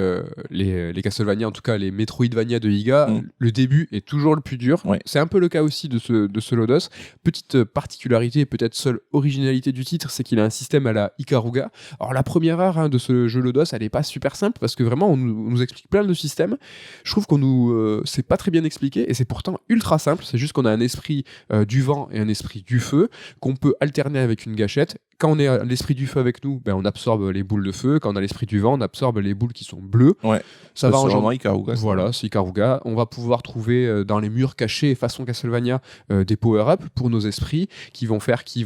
les Castlevania, en tout cas les Metroidvania de Iga, le début est toujours le plus dur. Ouais. C'est un peu le cas aussi de ce Lodos. Petite particularité, peut-être seule originalité du titre, c'est qu'il a un système à la Ikaruga. Alors la première heure de ce jeu Lodos, elle est pas super simple, parce que vraiment, on nous explique plein de systèmes. Je trouve qu'on c'est pas très bien expliqué, et c'est pourtant ultra simple. C'est juste qu'on a un esprit du vent et un esprit du feu, qu'on peut alterner avec une gâchette. Quand on est à l'esprit du feu avec nous, on absorbe les boules de feu. Quand on a l'esprit du vent, on absorbe les boules qui sont bleues. Ouais. Ça va c'est vraiment Ikaruga. Voilà, c'est Ikaruga. On va pouvoir trouver dans les murs cachés, façon Castlevania, des power-up pour nos esprits qui vont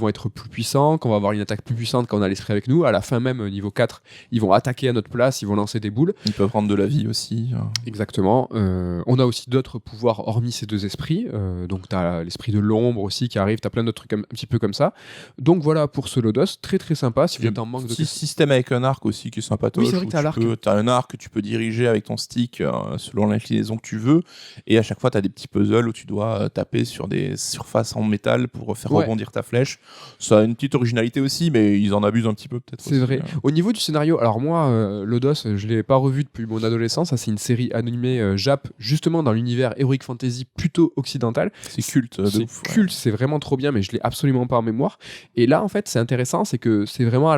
être plus puissants, qu'on va avoir une attaque plus puissante quand on a l'esprit avec nous. À la fin même, niveau 4, ils vont attaquer à notre place, ils vont lancer des boules. Ils peuvent prendre de la vie aussi. Exactement. On a aussi d'autres pouvoirs hormis ces deux esprits. Donc tu as l'esprit de l'ombre aussi qui arrive, tu as plein d'autres trucs un petit peu comme ça. Donc voilà pour ce Lodos, très très sympa. Si vous êtes en manque de... système avec un arc aussi qui est sympatoche. Oui, c'est vrai que tu as un arc que tu peux diriger avec ton stick selon l'inclinaison que tu veux, et à chaque fois tu as des petits puzzles où tu dois taper sur des surfaces en métal pour faire rebondir ta flèche. Ça a une petite originalité aussi, mais ils en abusent un petit peu peut-être. C'est vrai. Au niveau du scénario, alors moi, Lodos, je l'ai pas revu depuis mon adolescence. Ça, c'est une série animée Jap, justement dans l'univers Heroic Fantasy plutôt occidental. C'est culte. C'est culte, c'est vraiment trop bien, mais je l'ai absolument pas en mémoire. Et là, en fait, c'est intéressant, c'est que c'est vraiment à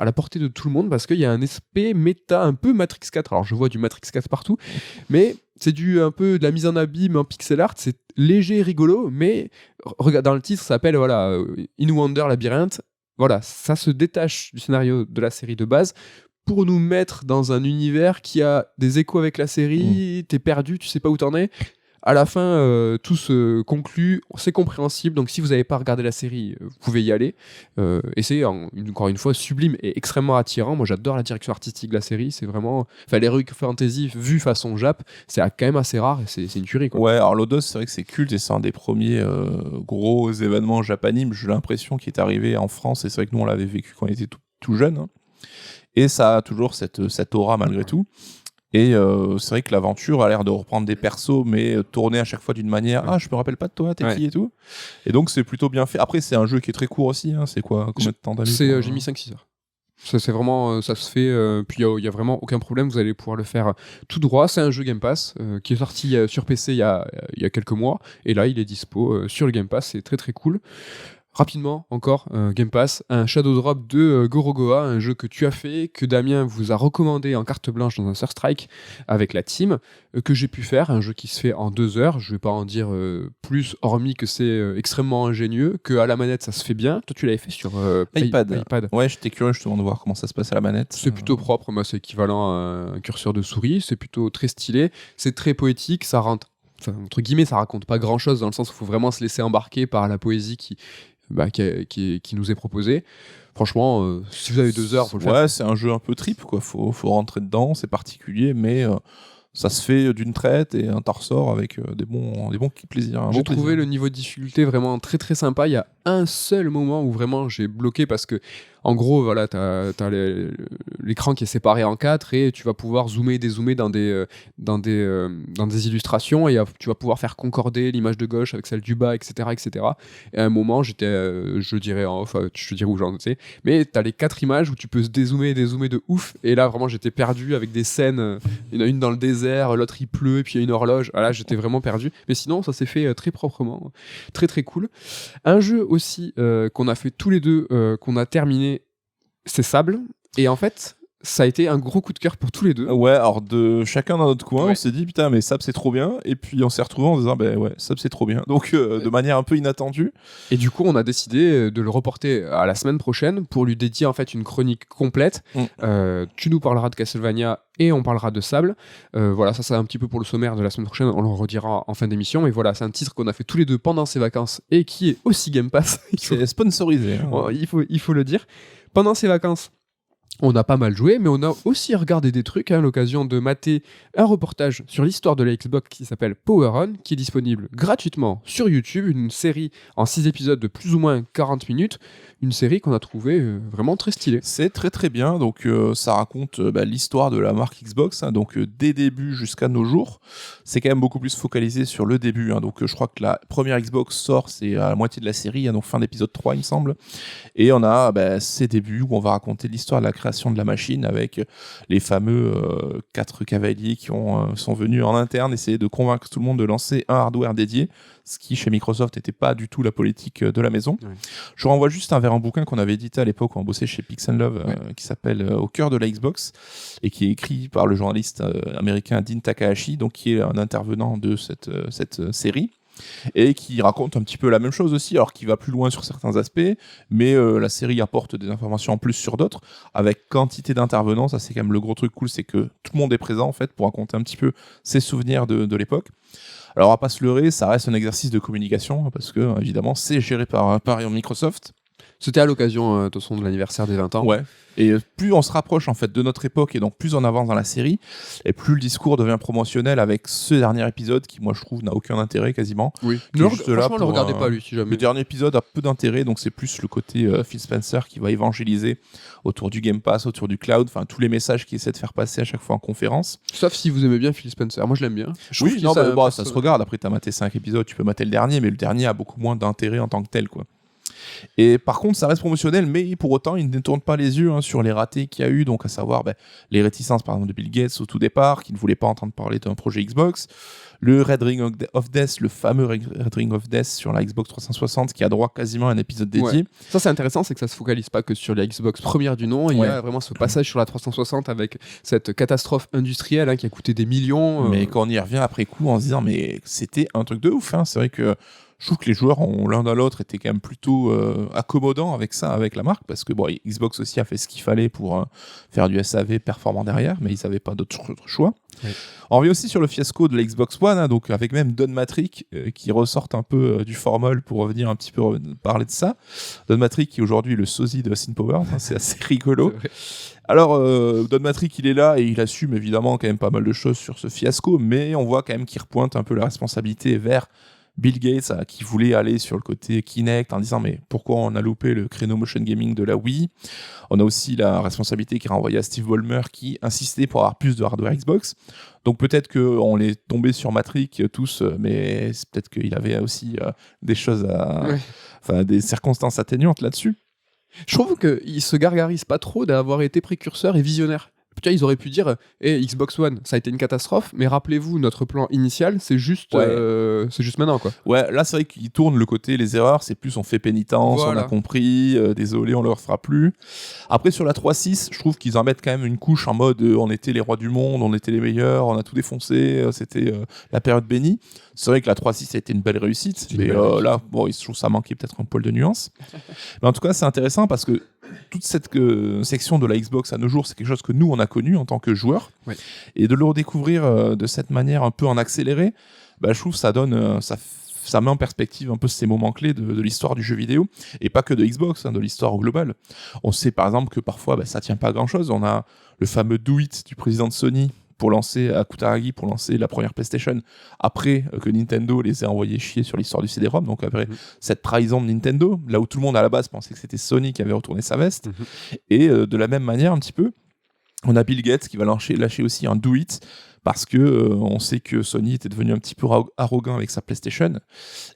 la portée de tout le monde, parce qu'il y a un aspect méta un peu Matrix 4. Alors, je vois du Matrix 4 partout, mais c'est un peu de la mise en abîme en pixel art. C'est léger et rigolo, mais regarde, dans le titre, ça s'appelle In Wonder Labyrinth. Voilà, ça se détache du scénario de la série de base pour nous mettre dans un univers qui a des échos avec la série. T'es perdu, tu sais pas où t'en es. À la fin, tout se conclut, c'est compréhensible. Donc, si vous n'avez pas regardé la série, vous pouvez y aller. Et c'est encore une fois sublime et extrêmement attirant. Moi, j'adore la direction artistique de la série. C'est vraiment, l'Heroic Fantasy vu façon Jap, c'est quand même assez rare et c'est une tuerie, quoi. Ouais, alors Lodos, c'est vrai que c'est culte et c'est un des premiers gros événements japanime, j'ai l'impression, qui est arrivé en France. Et c'est vrai que nous, on l'avait vécu quand on était tout jeune. Hein. Et ça a toujours cette aura malgré tout. Et c'est vrai que l'aventure a l'air de reprendre des persos, mais tourner à chaque fois d'une manière je me rappelle pas de toi, t'es qui et tout. Et donc c'est plutôt bien fait. Après, c'est un jeu qui est très court aussi. Hein. C'est quoi, combien de temps d'année J'ai mis 5-6 heures. C'est vraiment, ça se fait, puis il n'y a vraiment aucun problème, vous allez pouvoir le faire tout droit. C'est un jeu Game Pass qui est sorti sur PC il y a quelques mois, et là il est dispo sur le Game Pass, c'est très très cool. Rapidement, encore, Game Pass, un Shadow Drop de Gorogoa, un jeu que tu as fait, que Damien vous a recommandé en carte blanche dans un Third Strike avec la team, que j'ai pu faire, un jeu qui se fait en 2 heures. Je vais pas en dire plus, hormis que c'est extrêmement ingénieux, que à la manette ça se fait bien. Toi, tu l'avais fait sur iPad. Ouais, j'étais curieux justement de voir comment ça se passe à la manette. C'est plutôt propre, moi c'est équivalent à un curseur de souris, c'est plutôt très stylé, c'est très poétique, ça rentre. Enfin, entre guillemets, ça raconte pas grand chose dans le sens où il faut vraiment se laisser embarquer par la poésie qui nous est proposé. Franchement, si vous avez 2 heures, faut le faire. Ouais, c'est un jeu un peu trip, quoi. Faut rentrer dedans, c'est particulier, mais ça se fait d'une traite et un ressort avec des bons plaisirs. J'ai trouvé le niveau de difficulté vraiment très très sympa. Il y a un seul moment où vraiment j'ai bloqué parce que, en gros, voilà, t'as l'écran qui est séparé en 4 et tu vas pouvoir zoomer et dézoomer dans des illustrations, et tu vas pouvoir faire concorder l'image de gauche avec celle du bas, etc. etc. Et à un moment, j'étais, je dirais en off, je te dirais où j'en sais, mais t'as les 4 images où tu peux se dézoomer et dézoomer de ouf, et là vraiment j'étais perdu avec des scènes, il y en a une dans le désert, l'autre il pleut, et puis il y a une horloge, là j'étais vraiment perdu, mais sinon ça s'est fait très proprement, très très cool. Un jeu aussi qu'on a fait tous les deux, qu'on a terminé, c'est Sable. Et en fait, ça a été un gros coup de cœur pour tous les deux. Ouais, alors de chacun dans notre coin, Ouais. on s'est dit putain, mais Sub c'est trop bien. Et puis on s'est retrouvés en se disant, ben ouais, Sub c'est trop bien. Donc de manière un peu inattendue. Et du coup, on a décidé de le reporter à la semaine prochaine pour lui dédier en fait une chronique complète. Tu nous parleras de Castlevania et on parlera de Sable. Voilà, ça c'est un petit peu pour le sommaire de la semaine prochaine. On le redira en fin d'émission. Et voilà, c'est un titre qu'on a fait tous les deux pendant ces vacances et qui est aussi Game Pass. C'est sponsorisé. Hein. Bon, il faut le dire. Pendant ces vacances, on a pas mal joué, mais on a aussi regardé des trucs à l'occasion de mater un reportage sur l'histoire de la Xbox qui s'appelle Power On, qui est disponible gratuitement sur YouTube, une série en 6 épisodes de plus ou moins 40 minutes, une série qu'on a trouvée vraiment très stylée. C'est très très bien, donc ça raconte l'histoire de la marque Xbox, hein, donc des débuts jusqu'à nos jours. C'est quand même beaucoup plus focalisé sur le début, hein, donc je crois que la première Xbox sort, c'est à la moitié de la série, hein, donc fin d'épisode 3 il me semble. Et on a ces débuts où on va raconter l'histoire de la création de la machine avec les fameux 4 cavaliers qui sont venus en interne essayer de convaincre tout le monde de lancer un hardware dédié, ce qui chez Microsoft n'était pas du tout la politique de la maison. Ouais. Je renvoie juste vers un bouquin qu'on avait édité à l'époque où on bossait chez Pix & Love, qui s'appelle Au cœur de la Xbox, et qui est écrit par le journaliste américain Dean Takahashi, donc qui est un intervenant de cette série, et qui raconte un petit peu la même chose aussi, alors qu'il va plus loin sur certains aspects, mais la série apporte des informations en plus sur d'autres, avec quantité d'intervenants. Ça c'est quand même le gros truc cool, c'est que tout le monde est présent en fait pour raconter un petit peu ses souvenirs de l'époque. Alors on va pas se leurrer, ça reste un exercice de communication, parce que évidemment c'est géré par Microsoft. C'était à l'occasion de toute façon de l'anniversaire des 20 ans. Ouais. Et plus on se rapproche en fait de notre époque et donc plus on avance dans la série, et plus le discours devient promotionnel avec ce dernier épisode qui, moi je trouve, n'a aucun intérêt quasiment. Oui. Franchement, ne regardez pas lui si jamais. Le dernier épisode a peu d'intérêt, donc c'est plus le côté Phil Spencer qui va évangéliser autour du Game Pass, autour du cloud, enfin tous les messages qu'il essaie de faire passer à chaque fois en conférence. Sauf si vous aimez bien Phil Spencer. Moi je l'aime bien. Oui, non, ça se regarde. Après t'as maté 5 épisodes, tu peux mater le dernier, mais le dernier a beaucoup moins d'intérêt en tant que tel, quoi. Et par contre, ça reste promotionnel, mais pour autant, il ne détourne pas les yeux hein, sur les ratés qu'il y a eu, donc à savoir les réticences par exemple de Bill Gates au tout départ, qui ne voulait pas entendre parler d'un projet Xbox, le Red Ring of Death, le fameux Red Ring of Death sur la Xbox 360, qui a droit quasiment à un épisode dédié. Ouais. Ça c'est intéressant, c'est que ça se focalise pas que sur la Xbox première du nom, il y a vraiment ce passage sur la 360 avec cette catastrophe industrielle hein, qui a coûté des millions. Mais quand on y revient après coup en se disant mais c'était un truc de ouf, hein. C'est vrai que je trouve que les joueurs ont l'un dans l'autre étaient quand même plutôt accommodants avec ça, avec la marque, parce que Xbox aussi a fait ce qu'il fallait pour faire du SAV performant derrière, mais ils n'avaient pas d'autre choix. Oui. On revient aussi sur le fiasco de la Xbox One, hein, donc avec même Don Matrick qui ressortent un peu du formol pour revenir un petit peu parler de ça. Don Matrick qui est aujourd'hui le sosie de Austin Powers, hein, c'est assez rigolo. Alors, Don Matrick, il est là et il assume évidemment quand même pas mal de choses sur ce fiasco, mais on voit quand même qu'il repointe un peu la responsabilité vers Bill Gates qui voulait aller sur le côté Kinect en disant mais pourquoi on a loupé le créneau motion gaming de la Wii. On a aussi la responsabilité qui est renvoyée à Steve Ballmer qui insistait pour avoir plus de hardware Xbox. Donc peut-être qu'on est tombé sur Matrick tous, mais c'est peut-être qu'il avait aussi des choses des circonstances atténuantes là-dessus. Je trouve qu'il se gargarise pas trop d'avoir été précurseur et visionnaire. Tu vois, ils auraient pu dire Xbox One, ça a été une catastrophe, mais rappelez-vous, notre plan initial, c'est juste maintenant, quoi. Ouais, là, c'est vrai qu'il tourne le côté les erreurs, c'est plus on fait pénitence, on a compris, désolé, on le refera plus. Après, sur la 3.6, je trouve qu'ils en mettent quand même une couche en mode on était les rois du monde, on était les meilleurs, on a tout défoncé, c'était la période bénie. C'est vrai que la 3.6 a été une belle réussite, mais là, je trouve que ça manquait peut-être un poil de nuance. Mais en tout cas, c'est intéressant parce que toute cette section de la Xbox à nos jours, c'est quelque chose que nous, on a connu en tant que joueurs. Oui. Et de le redécouvrir de cette manière un peu en accéléré, je trouve que ça donne... ça met en perspective un peu ces moments clés de l'histoire du jeu vidéo, et pas que de Xbox, hein, de l'histoire globale. On sait par exemple que parfois, ça tient pas à grand-chose. On a le fameux Do It du président de Sony, à Kutaragi pour lancer la première PlayStation après que Nintendo les ait envoyés chier sur l'histoire du CD-ROM, donc après cette trahison de Nintendo, là où tout le monde à la base pensait que c'était Sony qui avait retourné sa veste. Et de la même manière un petit peu, on a Bill Gates qui va lâcher aussi un Do It parce que on sait que Sony était devenu un petit peu arrogant avec sa PlayStation,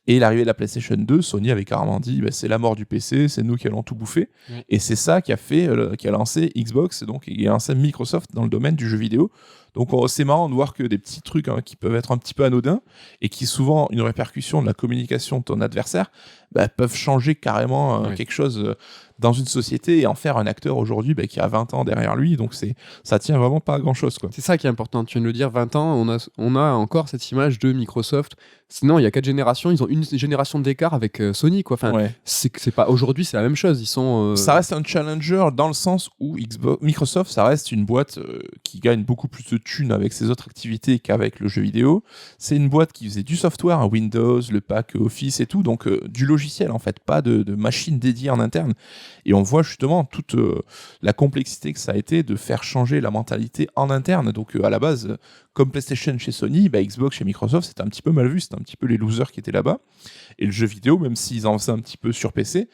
et l'arrivée de la PlayStation 2, Sony avait carrément dit c'est la mort du PC, c'est nous qui allons tout bouffer, et c'est ça qui a lancé Xbox, donc il y a lancé Microsoft dans le domaine du jeu vidéo. Donc c'est marrant de voir que des petits trucs qui peuvent être un petit peu anodins et qui souvent une répercussion de la communication de ton adversaire peuvent changer carrément quelque chose dans une société et en faire un acteur aujourd'hui qui a 20 ans derrière lui. Donc ça tient vraiment pas à grand-chose, quoi. C'est ça qui est important. Tu viens de le dire, 20 ans, on a encore cette image de Microsoft. Sinon, il y a 4 générations, ils ont une génération d'écart avec Sony, quoi. Enfin, c'est pas aujourd'hui, c'est la même chose. Ils sont. Ça reste un challenger dans le sens où Microsoft, ça reste une boîte qui gagne beaucoup plus de thunes avec ses autres activités qu'avec le jeu vidéo. C'est une boîte qui faisait du software, Windows, le pack Office et tout, donc du logiciel en fait, pas de machine dédiée en interne. Et on voit justement toute la complexité que ça a été de faire changer la mentalité en interne. Donc à la base, comme PlayStation chez Sony, Xbox chez Microsoft, c'était un petit peu mal vu, c'était un petit peu les losers qui étaient là-bas. Et le jeu vidéo, même s'ils en faisaient un petit peu sur PC,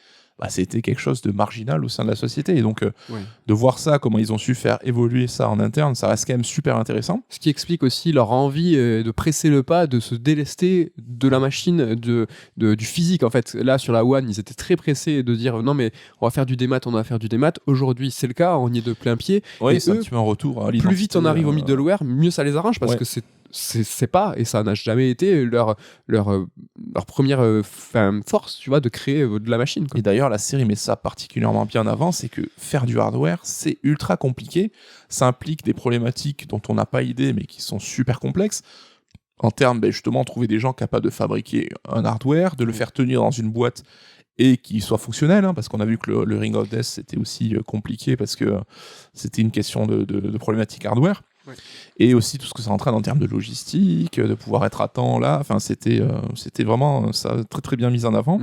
c'était quelque chose de marginal au sein de la société. Et donc, de voir ça, comment ils ont su faire évoluer ça en interne, ça reste quand même super intéressant. Ce qui explique aussi leur envie de presser le pas, de se délester de la machine, du physique. En fait, là, sur la One, ils étaient très pressés de dire non, mais on va faire du démat, on va faire du démat. Aujourd'hui, c'est le cas, on y est de plein pied. Oui, et c'est eux, un petit peu un retour à l'identité. Plus vite on arrive au middleware, mieux ça les arrange parce que c'est pas, et ça n'a jamais été leur première force, tu vois, de créer de la machine, quoi. Et d'ailleurs, la série met ça particulièrement bien en avant, c'est que faire du hardware, c'est ultra compliqué. Ça implique des problématiques dont on n'a pas idée, mais qui sont super complexes. En termes, justement, trouver des gens capables de fabriquer un hardware, de le faire tenir dans une boîte et qu'il soit fonctionnel, parce qu'on a vu que le Ring of Death, c'était aussi compliqué parce que c'était une question de problématique hardware. Ouais. Et aussi tout ce que ça entraîne en termes de logistique, de pouvoir être à temps là, enfin c'était vraiment ça très très bien mis en avant.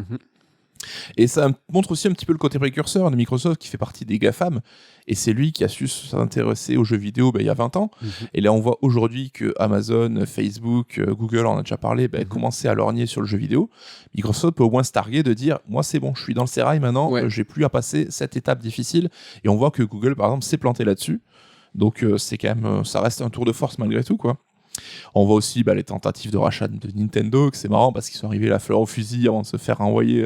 Et ça montre aussi un petit peu le côté précurseur de Microsoft qui fait partie des GAFAM, et c'est lui qui a su s'intéresser aux jeux vidéo il y a 20 ans. Et là on voit aujourd'hui que Amazon, Facebook, Google, on en a déjà parlé, commençaient à lorgner sur le jeu vidéo. Microsoft peut au moins se targuer de dire moi c'est bon, je suis dans le sérail maintenant, j'ai plus à passer cette étape difficile. Et on voit que Google par exemple s'est planté là-dessus. Donc c'est quand même, ça reste un tour de force malgré tout, quoi. On voit aussi les tentatives de rachat de Nintendo, que c'est marrant parce qu'ils sont arrivés la fleur au fusil avant de se faire envoyer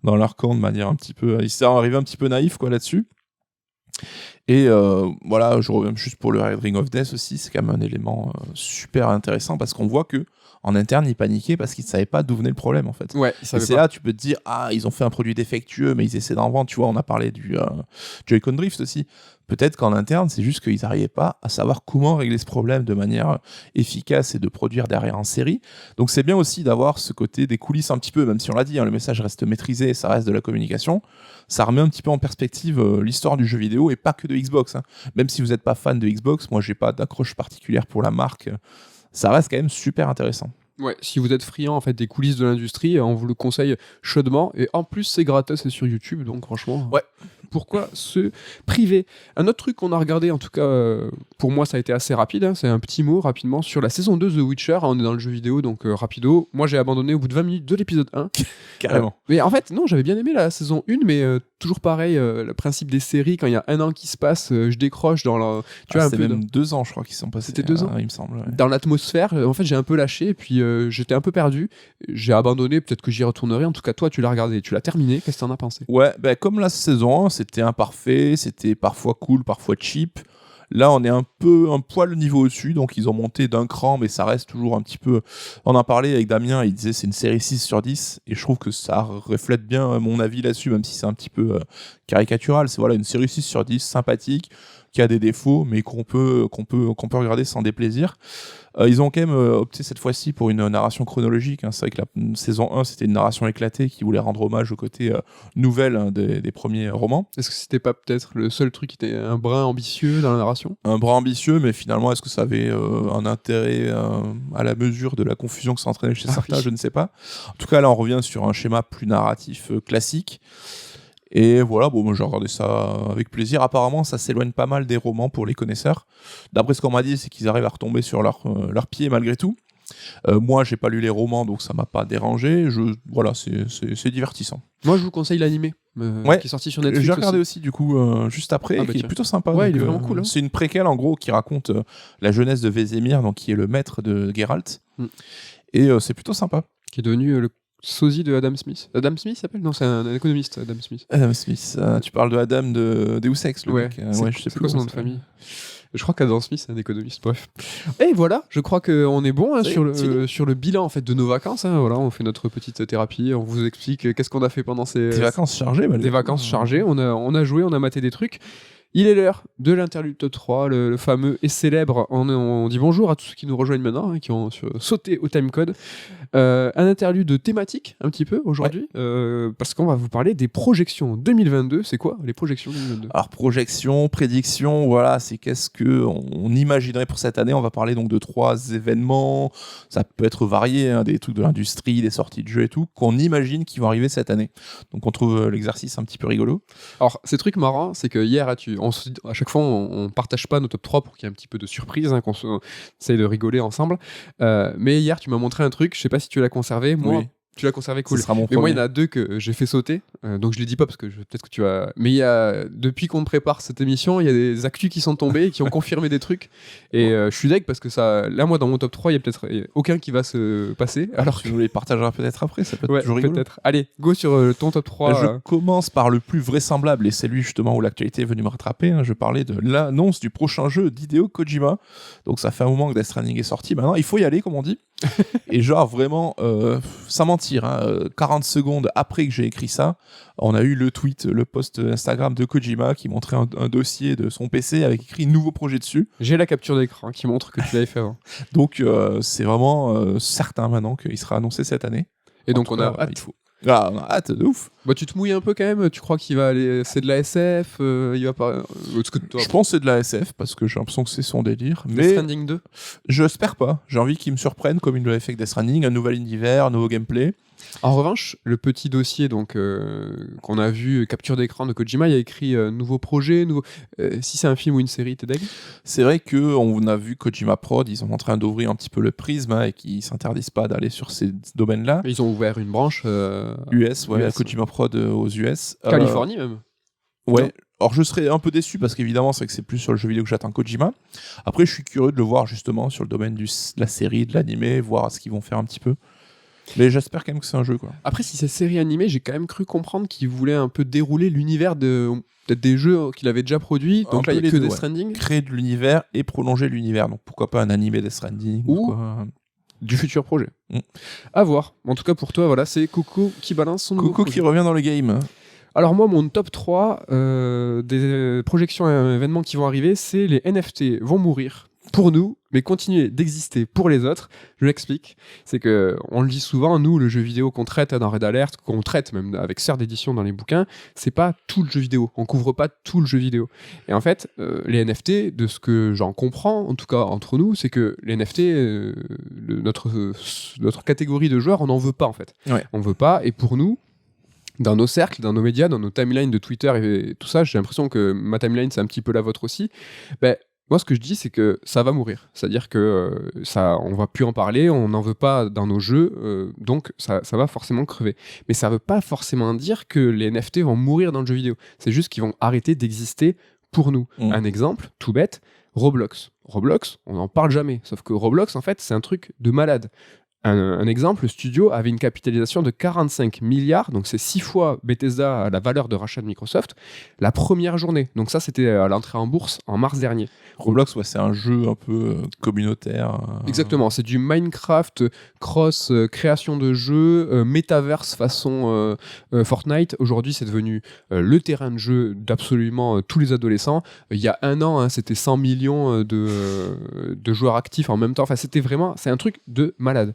dans leur camp de manière un petit peu, ils sont arrivés un petit peu naïfs, quoi, là-dessus. Et voilà, je reviens juste pour le Ring of Death aussi, c'est quand même un élément super intéressant parce qu'on voit que en interne, ils paniquaient parce qu'ils ne savaient pas d'où venait le problème, en fait. Ouais, et c'est là, tu peux te dire, ils ont fait un produit défectueux, mais ils essaient d'en vendre. Tu vois, on a parlé du Joy-Con Drift aussi. Peut-être qu'en interne, c'est juste qu'ils n'arrivaient pas à savoir comment régler ce problème de manière efficace et de produire derrière en série. Donc c'est bien aussi d'avoir ce côté des coulisses un petit peu, même si on l'a dit, le message reste maîtrisé, ça reste de la communication. Ça remet un petit peu en perspective l'histoire du jeu vidéo et pas que de Xbox. Même si vous n'êtes pas fan de Xbox, moi j'ai pas d'accroche particulière pour la marque. Ça reste quand même super intéressant. Ouais, si vous êtes friand en fait des coulisses de l'industrie, on vous le conseille chaudement. Et en plus, c'est gratos, c'est sur YouTube, donc franchement, pourquoi se priver? Un autre truc qu'on a regardé, en tout cas, pour moi, ça a été assez rapide. C'est un petit mot rapidement sur la saison 2 de The Witcher. On est dans le jeu vidéo, donc rapido. Moi, j'ai abandonné au bout de 20 minutes de l'épisode 1. Carrément. Mais en fait, non, j'avais bien aimé la saison 1, mais toujours pareil, le principe des séries, quand il y a un an qui se passe, je décroche dans la. Tu vois, c'était même 2 ans, je crois, qui sont passés. C'était 2 ans, il me semble. Ouais. Dans l'atmosphère, en fait, j'ai un peu lâché, et puis j'étais un peu perdu. J'ai abandonné, peut-être que j'y retournerai. En tout cas, toi, tu l'as regardé, tu l'as terminé. Qu'est-ce que t'en as pensé? Ouais, comme la saison 1, c'était imparfait, c'était parfois cool, parfois cheap. Là, on est un poil niveau au-dessus, donc ils ont monté d'un cran, mais ça reste toujours un petit peu... On en parlait avec Damien, il disait c'est une série 6 sur 10, et je trouve que ça reflète bien mon avis là-dessus, même si c'est un petit peu caricatural. C'est une série 6 sur 10, sympathique, qui a des défauts, mais qu'on peut regarder sans déplaisir. Ils ont quand même opté cette fois-ci pour une narration chronologique. C'est vrai que la saison 1, c'était une narration éclatée qui voulait rendre hommage au côté nouvelle des premiers romans. Est-ce que c'était pas peut-être le seul truc qui était un brin ambitieux dans la narration? Un brin ambitieux, mais finalement, est-ce que ça avait un intérêt à la mesure de la confusion que ça entraînait chez certains? Je ne sais pas. En tout cas, là, on revient sur un schéma plus narratif classique. Et voilà, moi j'ai regardé ça avec plaisir. Apparemment, ça s'éloigne pas mal des romans pour les connaisseurs. D'après ce qu'on m'a dit, c'est qu'ils arrivent à retomber sur leurs pieds malgré tout. Moi, j'ai pas lu les romans, donc ça m'a pas dérangé. Voilà, c'est divertissant. Moi, je vous conseille l'animé qui est sorti sur Netflix. J'ai regardé aussi du coup juste après, qui est plutôt sympa. Ouais, donc, il est vraiment cool. C'est une préquelle en gros qui raconte la jeunesse de Vézémir, donc qui est le maître de Geralt. Et c'est plutôt sympa. Qui est devenu sosie de Adam Smith. Adam Smith s'appelle? Non, c'est un économiste, Adam Smith. Adam Smith, tu parles de Adam de Deus Ex, le Ouais, mec. Je sais c'est quoi son nom de ça. famille? Je crois qu'Adam Smith, c'est un économiste. Bref. Et voilà, je crois qu'on est bon C'est fini. sur le bilan en fait, de nos vacances. Hein. Voilà, on fait notre petite thérapie, on vous explique qu'est-ce qu'on a fait pendant ces Des vacances chargées, des vacances chargées. On a joué, on a maté des trucs. Il est l'heure de l'interlude top 3, le fameux et célèbre. On dit bonjour à tous ceux qui nous rejoignent maintenant, hein, qui ont sauté au timecode. Un interlude thématique, un petit peu, aujourd'hui, parce qu'on va vous parler des projections 2022. C'est quoi, les projections 2022? Alors, projection, prédiction, voilà, c'est qu'est-ce qu'on imaginerait pour cette année. On va parler donc de 3 événements. Ça peut être varié, hein, des trucs de l'industrie, des sorties de jeux et tout, qu'on imagine qui vont arriver cette année. Donc, on trouve l'exercice un petit peu rigolo. Alors, ces trucs marrants, c'est que hier, à chaque fois, on partage pas nos top 3 pour qu'il y ait un petit peu de surprise, hein, essaye de rigoler ensemble. Mais hier, tu m'as montré un truc, je sais pas si tu l'as conservé. Moi, Oui. tu l'as conservé, cool. Ce sera mon Mais moi, il y premier. en a 2 que j'ai fait sauter, donc je les dis pas parce que peut-être que tu vas. Mais depuis qu'on prépare cette émission, il y a des actus qui sont tombés et qui ont confirmé des trucs. Et je suis deg parce que ça. Là, moi, dans mon top 3, il y a peut-être aucun qui va se passer. Alors Tu nous les partageras peut-être après, ça peut être ouais, toujours rigolo. peut-être. Allez, go sur ton top 3. Je commence par le plus vraisemblable, et c'est lui justement où l'actualité est venue me rattraper. Hein. Je parlais de l'annonce du prochain jeu d'Hideo Kojima. Donc ça fait un moment que Death Stranding est sorti. Maintenant, il faut y aller, comme on dit. Et genre, vraiment, sans mentir, hein, 40 secondes après que j'ai écrit ça, on a eu le post Instagram de Kojima qui montrait un dossier de son PC avec écrit nouveau projet dessus. J'ai la capture d'écran qui montre que tu l'avais fait avant. Donc c'est vraiment certain maintenant qu'il sera annoncé cette année. Et donc, En tout on a cas, hâte. il faut. Ah, on a hâte de ouf. Bah, tu te mouilles un peu quand même, tu crois qu'il va aller. C'est de la SF, il va pas. Est-ce que toi, Je pense que c'est de la SF parce que j'ai l'impression que c'est son délire. Death Mais Stranding 2? j'espère pas. J'ai envie qu'il me surprenne comme il l'avait fait avec Death Stranding, un nouvel univers, un nouveau gameplay. En revanche, le petit dossier donc qu'on a vu, capture d'écran de Kojima, il y a écrit nouveau projet, si c'est un film ou une série, t'es deg? C'est vrai qu'on a vu Kojima Prod, ils sont en train d'ouvrir un petit peu le prisme hein, et qu'ils s'interdisent pas d'aller sur ces domaines-là. Ils ont ouvert une branche. US, ouais, US. Kojima Prod aux US. Californie même. Ouais. Non. Alors je serais un peu déçu parce qu'évidemment c'est vrai que c'est plus sur le jeu vidéo que j'attends Kojima. Après je suis curieux de le voir justement sur le domaine de la série, de l'animé, voir ce qu'ils vont faire un petit peu. Mais j'espère quand même que c'est un jeu quoi. Après, si c'est série animée, j'ai quand même cru comprendre qu'il voulait un peu dérouler l'univers peut-être des jeux qu'il avait déjà produits. Un Donc là, peu il y a les que deux, Death ouais. Stranding. Créer de l'univers et prolonger l'univers. Donc pourquoi pas un animé Death Stranding Ou- quoi. Du futur projet. Mm. À voir. En tout cas, pour toi, voilà, c'est Coco qui balance son nouveau Coco projet. qui revient dans le game. Alors moi, mon top 3 des projections et événements qui vont arriver, c'est les NFT vont mourir pour nous, mais continuer d'exister pour les autres. Je l'explique. C'est que on le dit souvent, nous, le jeu vidéo qu'on traite dans Red Alert, qu'on traite même avec sœur d'édition dans les bouquins, c'est pas tout le jeu vidéo. On couvre pas tout le jeu vidéo. Et en fait, les NFT, de ce que j'en comprends, en tout cas entre nous, c'est que les NFT, notre catégorie de joueurs, on n'en veut pas en fait. Ouais. On veut pas. Et pour nous, dans nos cercles, dans nos médias, dans nos timelines de Twitter et tout ça, j'ai l'impression que ma timeline, c'est un petit peu la vôtre aussi. Ben, moi, ce que je dis, c'est que ça va mourir. C'est-à-dire que on va plus en parler, on n'en veut pas dans nos jeux, donc ça va forcément crever. Mais ça veut pas forcément dire que les NFT vont mourir dans le jeu vidéo. C'est juste qu'ils vont arrêter d'exister pour nous. Un exemple, tout bête, Roblox. Roblox, on n'en parle jamais. Sauf que Roblox, en fait, c'est un truc de malade. Un exemple, le studio avait une capitalisation de 45 milliards, donc c'est 6 fois Bethesda à la valeur de rachat de Microsoft, la première journée. Donc ça, c'était à l'entrée en bourse en mars dernier. Roblox, ouais, c'est un jeu un peu communautaire. Exactement, c'est du Minecraft cross création de jeux, metaverse façon Fortnite. Aujourd'hui, c'est devenu le terrain de jeu d'absolument tous les adolescents. Il y a un an, hein, c'était 100 millions de joueurs actifs en même temps. Enfin, c'est un truc de malade.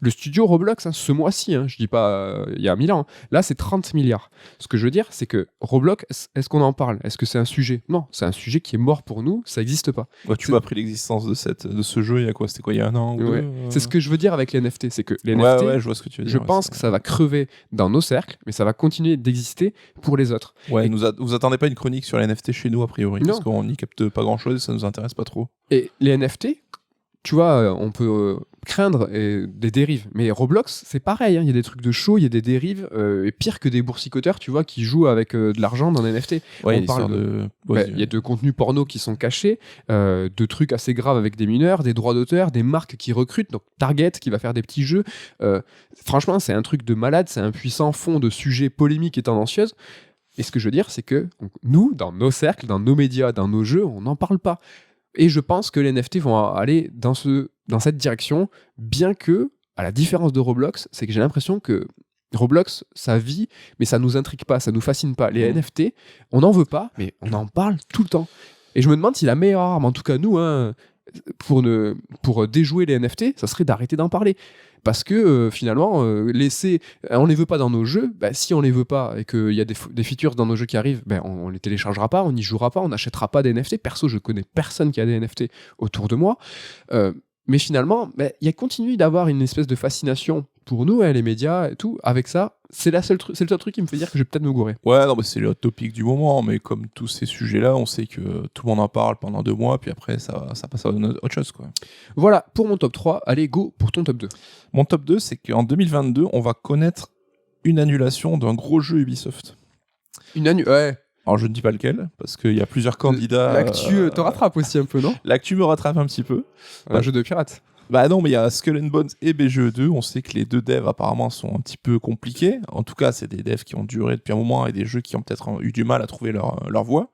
Le studio Roblox, hein, ce mois-ci, hein, je dis pas il y a 1000 ans, là c'est 30 milliards. Ce que je veux dire, c'est que Roblox, est-ce qu'on en parle? Est-ce que c'est un sujet? Non, c'est un sujet qui est mort pour nous, ça n'existe pas. Ouais, tu vois, après l'existence de ce jeu, il y a quoi? C'était quoi, il y a un an ou Ouais. deux C'est ce que je veux dire avec les NFT, c'est que les Ouais, NFT, ouais, je vois ce que tu veux dire. je ouais, pense c'est- que ça va crever dans nos cercles, mais ça va continuer d'exister pour les autres. Ouais, Et- vous attendez pas une chronique sur les NFT chez nous, a priori, Non. parce qu'on n'y capte pas grand-chose et ça nous intéresse pas trop. Et les NFT, tu vois, on peut craindre des dérives. Mais Roblox, c'est pareil, hein. Il y a des trucs de show, il y a des dérives, et pire que des boursicoteurs, tu vois, qui jouent avec de l'argent dans les NFT. Ouais, On parle il y a de contenus porno qui sont cachés, de trucs assez graves avec des mineurs, des droits d'auteur, des marques qui recrutent, donc Target qui va faire des petits jeux. Franchement, c'est un truc de malade, c'est un puissant fond de sujets polémiques et tendancieuses. Et ce que je veux dire, c'est que nous, dans nos cercles, dans nos médias, dans nos jeux, on n'en parle pas. Et je pense que les NFT vont aller dans cette direction, bien que, à la différence de Roblox, c'est que j'ai l'impression que Roblox, ça vit, mais ça nous intrigue pas, ça nous fascine pas. Les NFT, on n'en veut pas, mais on en parle tout le temps. Et je me demande si la meilleure arme, en tout cas nous, hein, pour déjouer les NFT, ça serait d'arrêter d'en parler. Parce que finalement, on les veut pas dans nos jeux. Bah, si on les veut pas et qu'il y a des features dans nos jeux qui arrivent, on les téléchargera pas, on n'y jouera pas, on n'achètera pas des NFT. Perso, je connais personne qui a des NFT autour de moi. Mais finalement, il continue d'avoir une espèce de fascination pour nous, hein, les médias et tout. Avec ça, c'est le seul truc qui me fait dire que je vais peut-être me gourer. Ouais, non, mais c'est le hot topic du moment, mais comme tous ces sujets-là, on sait que tout le monde en parle pendant 2 mois, puis après, ça passe à autre chose, quoi. Voilà, pour mon top 3, allez, go pour ton top 2. Mon top 2, c'est qu'en 2022, on va connaître une annulation d'un gros jeu Ubisoft. Ouais. Alors, je ne dis pas lequel, parce qu'il y a plusieurs candidats. L'actu te rattrape aussi un peu, non? L'actu me rattrape un petit peu. Un jeu de pirate. Bah non, mais il y a Skull and Bones et BGE2. On sait que les 2 devs apparemment sont un petit peu compliqués. En tout cas, c'est des devs qui ont duré depuis un moment et des jeux qui ont peut-être eu du mal à trouver leur voie.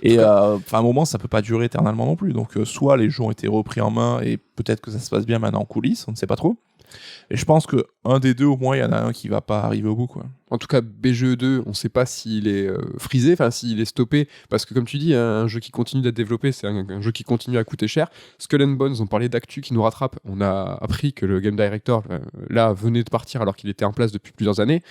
Et à un moment, ça peut pas durer éternellement non plus. Donc, soit les jeux ont été repris en main et peut-être que ça se passe bien maintenant en coulisses, on ne sait pas trop. Et je pense qu'un des 2, au moins, il y en a un qui va pas arriver au bout, quoi. En tout cas, BGE2, on ne sait pas s'il est frisé, enfin s'il est stoppé, parce que comme tu dis, un jeu qui continue d'être développé, c'est un jeu qui continue à coûter cher. Skull and Bones, on parlait d'actu qui nous rattrape. On a appris que le game director, là, venait de partir alors qu'il était en place depuis plusieurs années.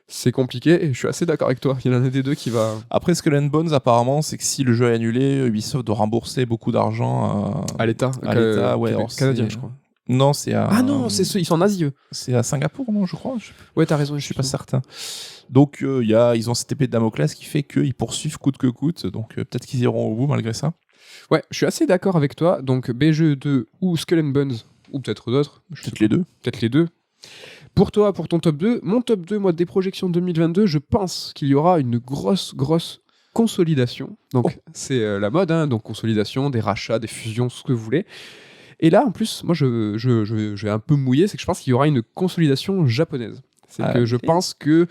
C'est compliqué et je suis assez d'accord avec toi. Il y en a un des 2 qui va... Après, Skull and Bones, apparemment, c'est que si le jeu est annulé, Ubisoft doit rembourser beaucoup d'argent à l'État. Ouais, canadien, je crois. Non, c'est à... Ah non, c'est ceux, ils sont en Asie, eux. C'est à Singapour, non, je crois. Ouais, t'as raison, je suis pas certain. Donc, ils ont cette épée de Damoclès qui fait qu'ils poursuivent coûte que coûte. Donc, peut-être qu'ils iront au bout malgré ça. Ouais, je suis assez d'accord avec toi. Donc, BGE2 ou Skull and Bones, ou peut-être d'autres. Peut-être les deux. Peut-être les deux. Pour toi, pour ton top 2, mon top 2, moi, des projections 2022, je pense qu'il y aura une grosse consolidation. Donc, c'est la mode, hein, donc consolidation, des rachats, des fusions, ce que vous voulez. Et là, en plus, moi, je vais un peu mouiller, c'est que je pense qu'il y aura une consolidation japonaise. C'est que je pense que,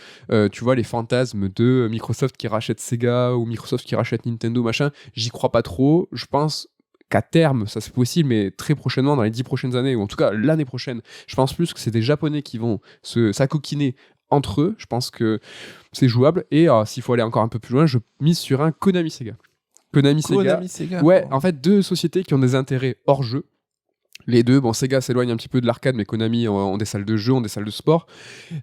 tu vois, les fantasmes de Microsoft qui rachète Sega ou Microsoft qui rachète Nintendo, machin, j'y crois pas trop. Je pense qu'à terme, ça c'est possible, mais très prochainement, dans les 10 prochaines années, ou en tout cas l'année prochaine, je pense plus que c'est des Japonais qui vont s'acoquiner entre eux. Je pense que c'est jouable. Et s'il faut aller encore un peu plus loin, je mise sur un Konami Sega. Konami Sega. Ouais, en fait, 2 sociétés qui ont des intérêts hors jeu. Les 2, Sega s'éloigne un petit peu de l'arcade, mais Konami ont des salles de jeu, ont des salles de sport.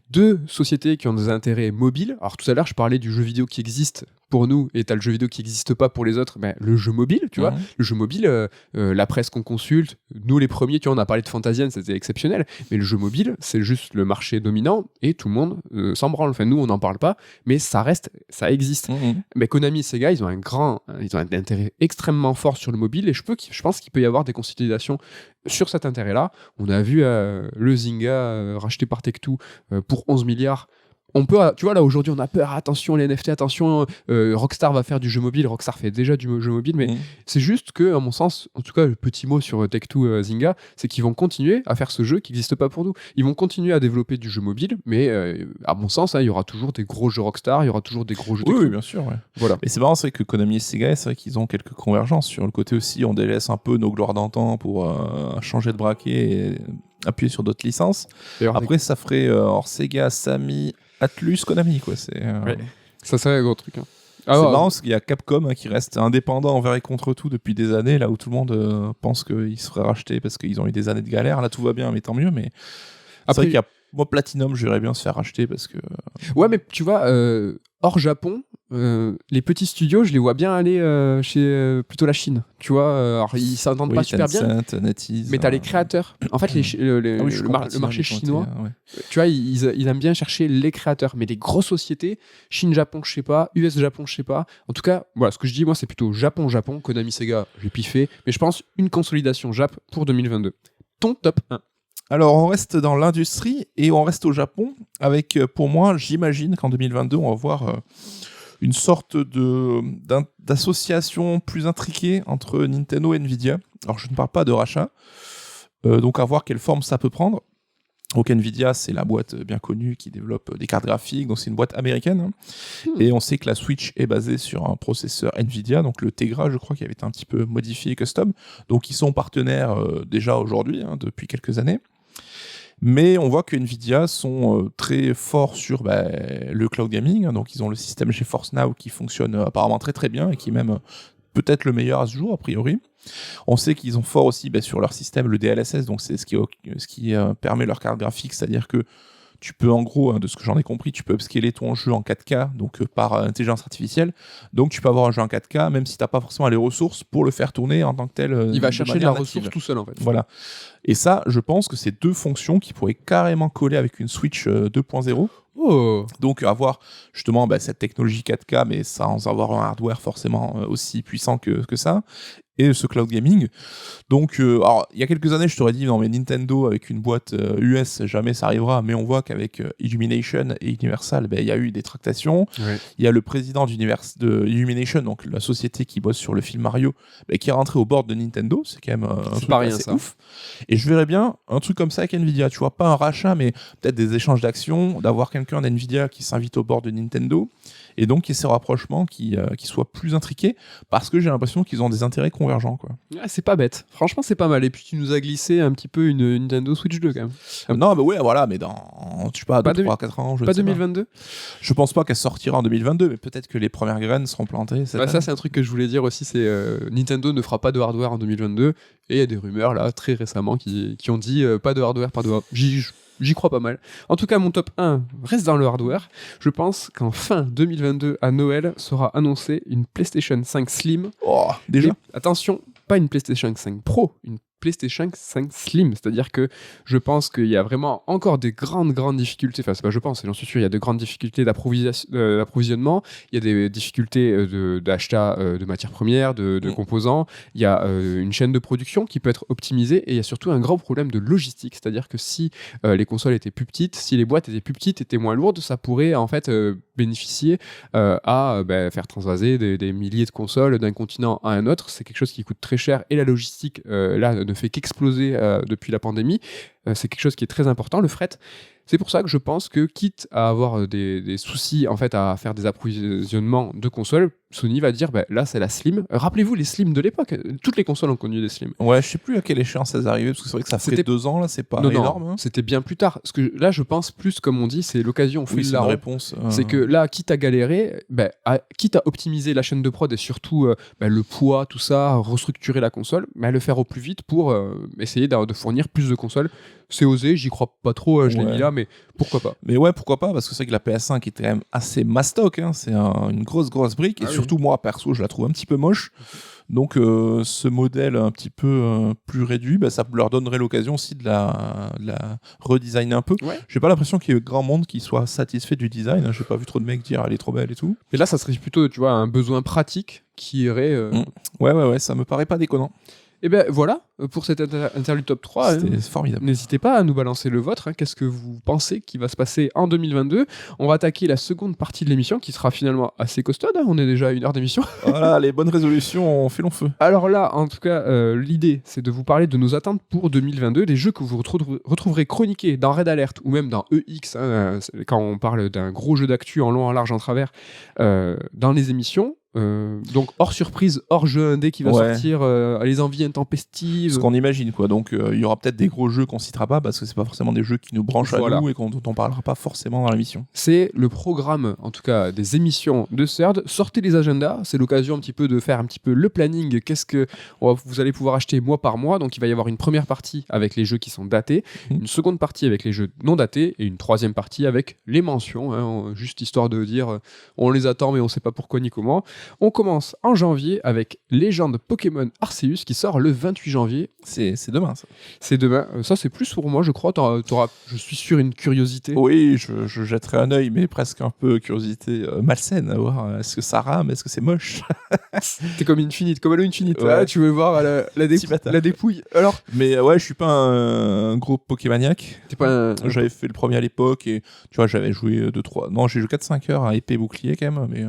2 sociétés qui ont des intérêts mobiles. Alors tout à l'heure, je parlais du jeu vidéo qui existe pour nous, et t'as le jeu vidéo qui n'existe pas pour les autres, le jeu mobile, tu vois. Le jeu mobile, la presse qu'on consulte, nous les premiers, tu vois, on a parlé de Fantasian, c'était exceptionnel, mais le jeu mobile, c'est juste le marché dominant, et tout le monde s'en branle. Enfin, nous, on n'en parle pas, mais ça existe. Mais Konami et Sega, ils ont un intérêt extrêmement fort sur le mobile, et je pense qu'il peut y avoir des consolidations sur cet intérêt-là. On a vu le Zynga racheté par Tech2 pour 11 milliards. On peut, tu vois, là aujourd'hui on a peur, attention les NFT, attention, Rockstar va faire du jeu mobile, Rockstar fait déjà du jeu mobile, mais c'est juste que, à mon sens, en tout cas le petit mot sur Tech2 Zynga, c'est qu'ils vont continuer à faire ce jeu qui n'existe pas pour nous. Ils vont continuer à développer du jeu mobile, mais à mon sens, il y aura toujours des gros jeux Rockstar, il y aura toujours des gros jeux Tech2. Oui, bien sûr. Ouais. Voilà. Et c'est marrant, c'est vrai que Konami et Sega, c'est vrai qu'ils ont quelques convergences. Sur le côté aussi, on délaisse un peu nos gloires d'antan pour changer de braquet et appuyer sur d'autres licences. Après, ça ferait Sega, Sammy, Atlus, Konami, quoi. Ouais. Ça serait un gros truc. Hein. C'est marrant parce qu'il y a Capcom qui reste indépendant envers et contre tout depuis des années, là où tout le monde pense qu'ils seraient rachetés parce qu'ils ont eu des années de galère. Là, tout va bien, mais tant mieux. Mais après, c'est vrai qu'il y a... Moi, Platinum, j'aimerais bien se faire racheter parce que... Ouais, mais tu vois, hors Japon, les petits studios, je les vois bien aller chez plutôt la Chine. Tu vois, alors ils s'entendent pas super bien. NetEase, mais t'as les créateurs. En fait, le marché chinois, tu vois, ils aiment bien chercher les créateurs. Mais les grosses sociétés, Chine-Japon, je sais pas, US-Japon, je sais pas. En tout cas, voilà, ce que je dis, moi, c'est plutôt Japon-Japon. Konami Sega, j'ai piffé. Mais je pense une consolidation Jap pour 2022. ton top 1. Alors, on reste dans l'industrie et on reste au Japon avec, pour moi, j'imagine qu'en 2022, on va voir une sorte d'association plus intriquée entre Nintendo et Nvidia. Alors, je ne parle pas de rachat, donc à voir quelle forme ça peut prendre. Donc Nvidia, c'est la boîte bien connue qui développe des cartes graphiques, donc c'est une boîte américaine. Et on sait que la Switch est basée sur un processeur Nvidia, donc le Tegra, je crois, qui avait été un petit peu modifié et custom. Donc ils sont partenaires déjà aujourd'hui, depuis quelques années. Mais on voit que Nvidia sont très forts sur le cloud gaming, donc ils ont le système GeForce Now qui fonctionne apparemment très très bien et qui est même peut-être le meilleur à ce jour a priori. On sait qu'ils ont fort aussi sur leur système le DLSS, donc c'est ce qui permet leur carte graphique, c'est-à-dire que tu peux en gros, de ce que j'en ai compris, tu peux upscaler ton jeu en 4K, donc par intelligence artificielle. Donc tu peux avoir un jeu en 4K, même si tu n'as pas forcément les ressources pour le faire tourner en tant que tel. Il va chercher la ressource tout seul en fait. Voilà. Et ça, je pense que c'est deux fonctions qui pourraient carrément coller avec une Switch 2.0. Oh. Donc avoir justement cette technologie 4K, mais sans avoir un hardware forcément aussi puissant que ça. Et ce cloud gaming. Donc, alors, il y a quelques années, je t'aurais dit, non, mais Nintendo, avec une boîte US, jamais ça arrivera. Mais on voit qu'avec Illumination et Universal, il y a eu des tractations. Ouais. Il y a le président de Illumination, donc la société qui bosse sur le film Mario, qui est rentré au board de Nintendo. C'est quand même un truc assez ouf. Et je verrais bien un truc comme ça avec Nvidia. Tu vois, pas un rachat, mais peut-être des échanges d'actions, d'avoir quelqu'un d'Nvidia qui s'invite au board de Nintendo. Et donc, qu'il y ait ces rapprochements qui soient plus intriqués, parce que j'ai l'impression qu'ils ont des intérêts convergents, quoi. Ah, c'est pas bête. Franchement, c'est pas mal. Et puis, tu nous as glissé un petit peu une Nintendo Switch 2, quand même. Non, ouais, voilà, mais dans, je sais pas, 2, 3, 4 ans, pas 2022 Je pense pas qu'elle sortira en 2022, mais peut-être que les premières graines seront plantées. Ça, c'est un truc que je voulais dire aussi, c'est Nintendo ne fera pas de hardware en 2022. Et il y a des rumeurs, là, très récemment, qui ont dit pas de hardware, pas de hardware. J'y crois pas mal. En tout cas, mon top 1 reste dans le hardware. Je pense qu'en fin 2022, à Noël, sera annoncée une PlayStation 5 Slim. Oh, déjà. Et, attention, pas une PlayStation 5 Pro, une PlayStation 5 Slim, c'est-à-dire que je pense qu'il y a vraiment encore des grandes difficultés, enfin c'est pas je pense, j'en suis sûr, il y a de grandes difficultés d'approvisionnement, il y a des difficultés d'achat de matières premières, de composants, il y a une chaîne de production qui peut être optimisée et il y a surtout un grand problème de logistique, c'est-à-dire que si les consoles étaient plus petites, si les boîtes étaient plus petites, étaient moins lourdes, ça pourrait en fait bénéficier à faire transvaser des milliers de consoles d'un continent à un autre. C'est quelque chose qui coûte très cher et la logistique là ne fait qu'exploser depuis la pandémie. C'est quelque chose qui est très important, le fret. C'est pour ça que je pense que quitte à avoir des soucis en fait à faire des approvisionnements de consoles, Sony va dire là c'est la Slim. Rappelez-vous les Slim de l'époque, toutes les consoles ont connu des Slim. Ouais, je sais plus à quelle échéance elles arrivaient, parce que c'est vrai que ça fait 2 ans là, c'est pas énorme. Non, c'était bien plus tard. Parce que là je pense plus, comme on dit, c'est l'occasion. Oui, c'est une réponse. C'est que là, quitte à galérer, quitte à optimiser la chaîne de prod et surtout le poids, tout ça, restructurer la console, le faire au plus vite pour essayer de fournir plus de consoles. C'est osé, j'y crois pas trop, je l'ai mis là, mais pourquoi pas. Mais ouais, pourquoi pas, parce que c'est vrai que la PS5 était quand même assez mastoc, c'est une grosse brique, et surtout moi, perso, je la trouve un petit peu moche. Donc ce modèle un petit peu plus réduit, ça leur donnerait l'occasion aussi de la redesigner un peu. Ouais. J'ai pas l'impression qu'il y ait grand monde qui soit satisfait du design, j'ai pas vu trop de mecs dire elle est trop belle et tout. Et là, ça serait plutôt, tu vois, un besoin pratique qui irait... Ouais, ça me paraît pas déconnant. Et bien voilà, pour cette interlude top 3, c'était formidable. N'hésitez pas à nous balancer le vôtre, qu'est-ce que vous pensez qui va se passer en 2022. On va attaquer la seconde partie de l'émission qui sera finalement assez costaude, on est déjà à 1 heure d'émission. Voilà, les bonnes résolutions, on fait long feu. Alors là, en tout cas, l'idée c'est de vous parler de nos attentes pour 2022, des jeux que vous retrouverez chroniqués dans Red Alert ou même dans EX, quand on parle d'un gros jeu d'actu en long, en large, en travers, dans les émissions. Donc hors surprise, hors jeu indé qui va sortir, les envies intempestives. Ce qu'on imagine quoi. Donc il y aura peut-être des gros jeux qu'on citera pas parce que c'est pas forcément des jeux qui nous branchent à nous et dont on parlera pas forcément dans l'émission. C'est le programme, en tout cas des émissions de CERD. Sortez les agendas, c'est l'occasion un petit peu de faire un petit peu le planning. Qu'est-ce que vous allez pouvoir acheter mois par mois. Donc il va y avoir une première partie avec les jeux qui sont datés, une seconde partie avec les jeux non datés et une troisième partie avec les mentions, juste histoire de dire on les attend mais on sait pas pourquoi ni comment. On commence en janvier avec Légende Pokémon Arceus qui sort le 28 janvier. C'est demain, ça. C'est demain. Ça, c'est plus pour moi, je crois. Je suis sûr, une curiosité. Oui, je jetterai un œil, mais presque un peu curiosité malsaine à voir. Est-ce que ça rame? Est-ce que c'est moche? T'es comme Infinite, comme Halo Infinite. Ouais. Ah, tu veux voir la dépouille. Alors, mais ouais, je suis pas un gros Pokémaniac. t'es pas un... J'avais fait le premier à l'époque et tu vois, j'avais joué 2-3. Non, j'ai joué 4-5 heures à épée bouclier quand même, mais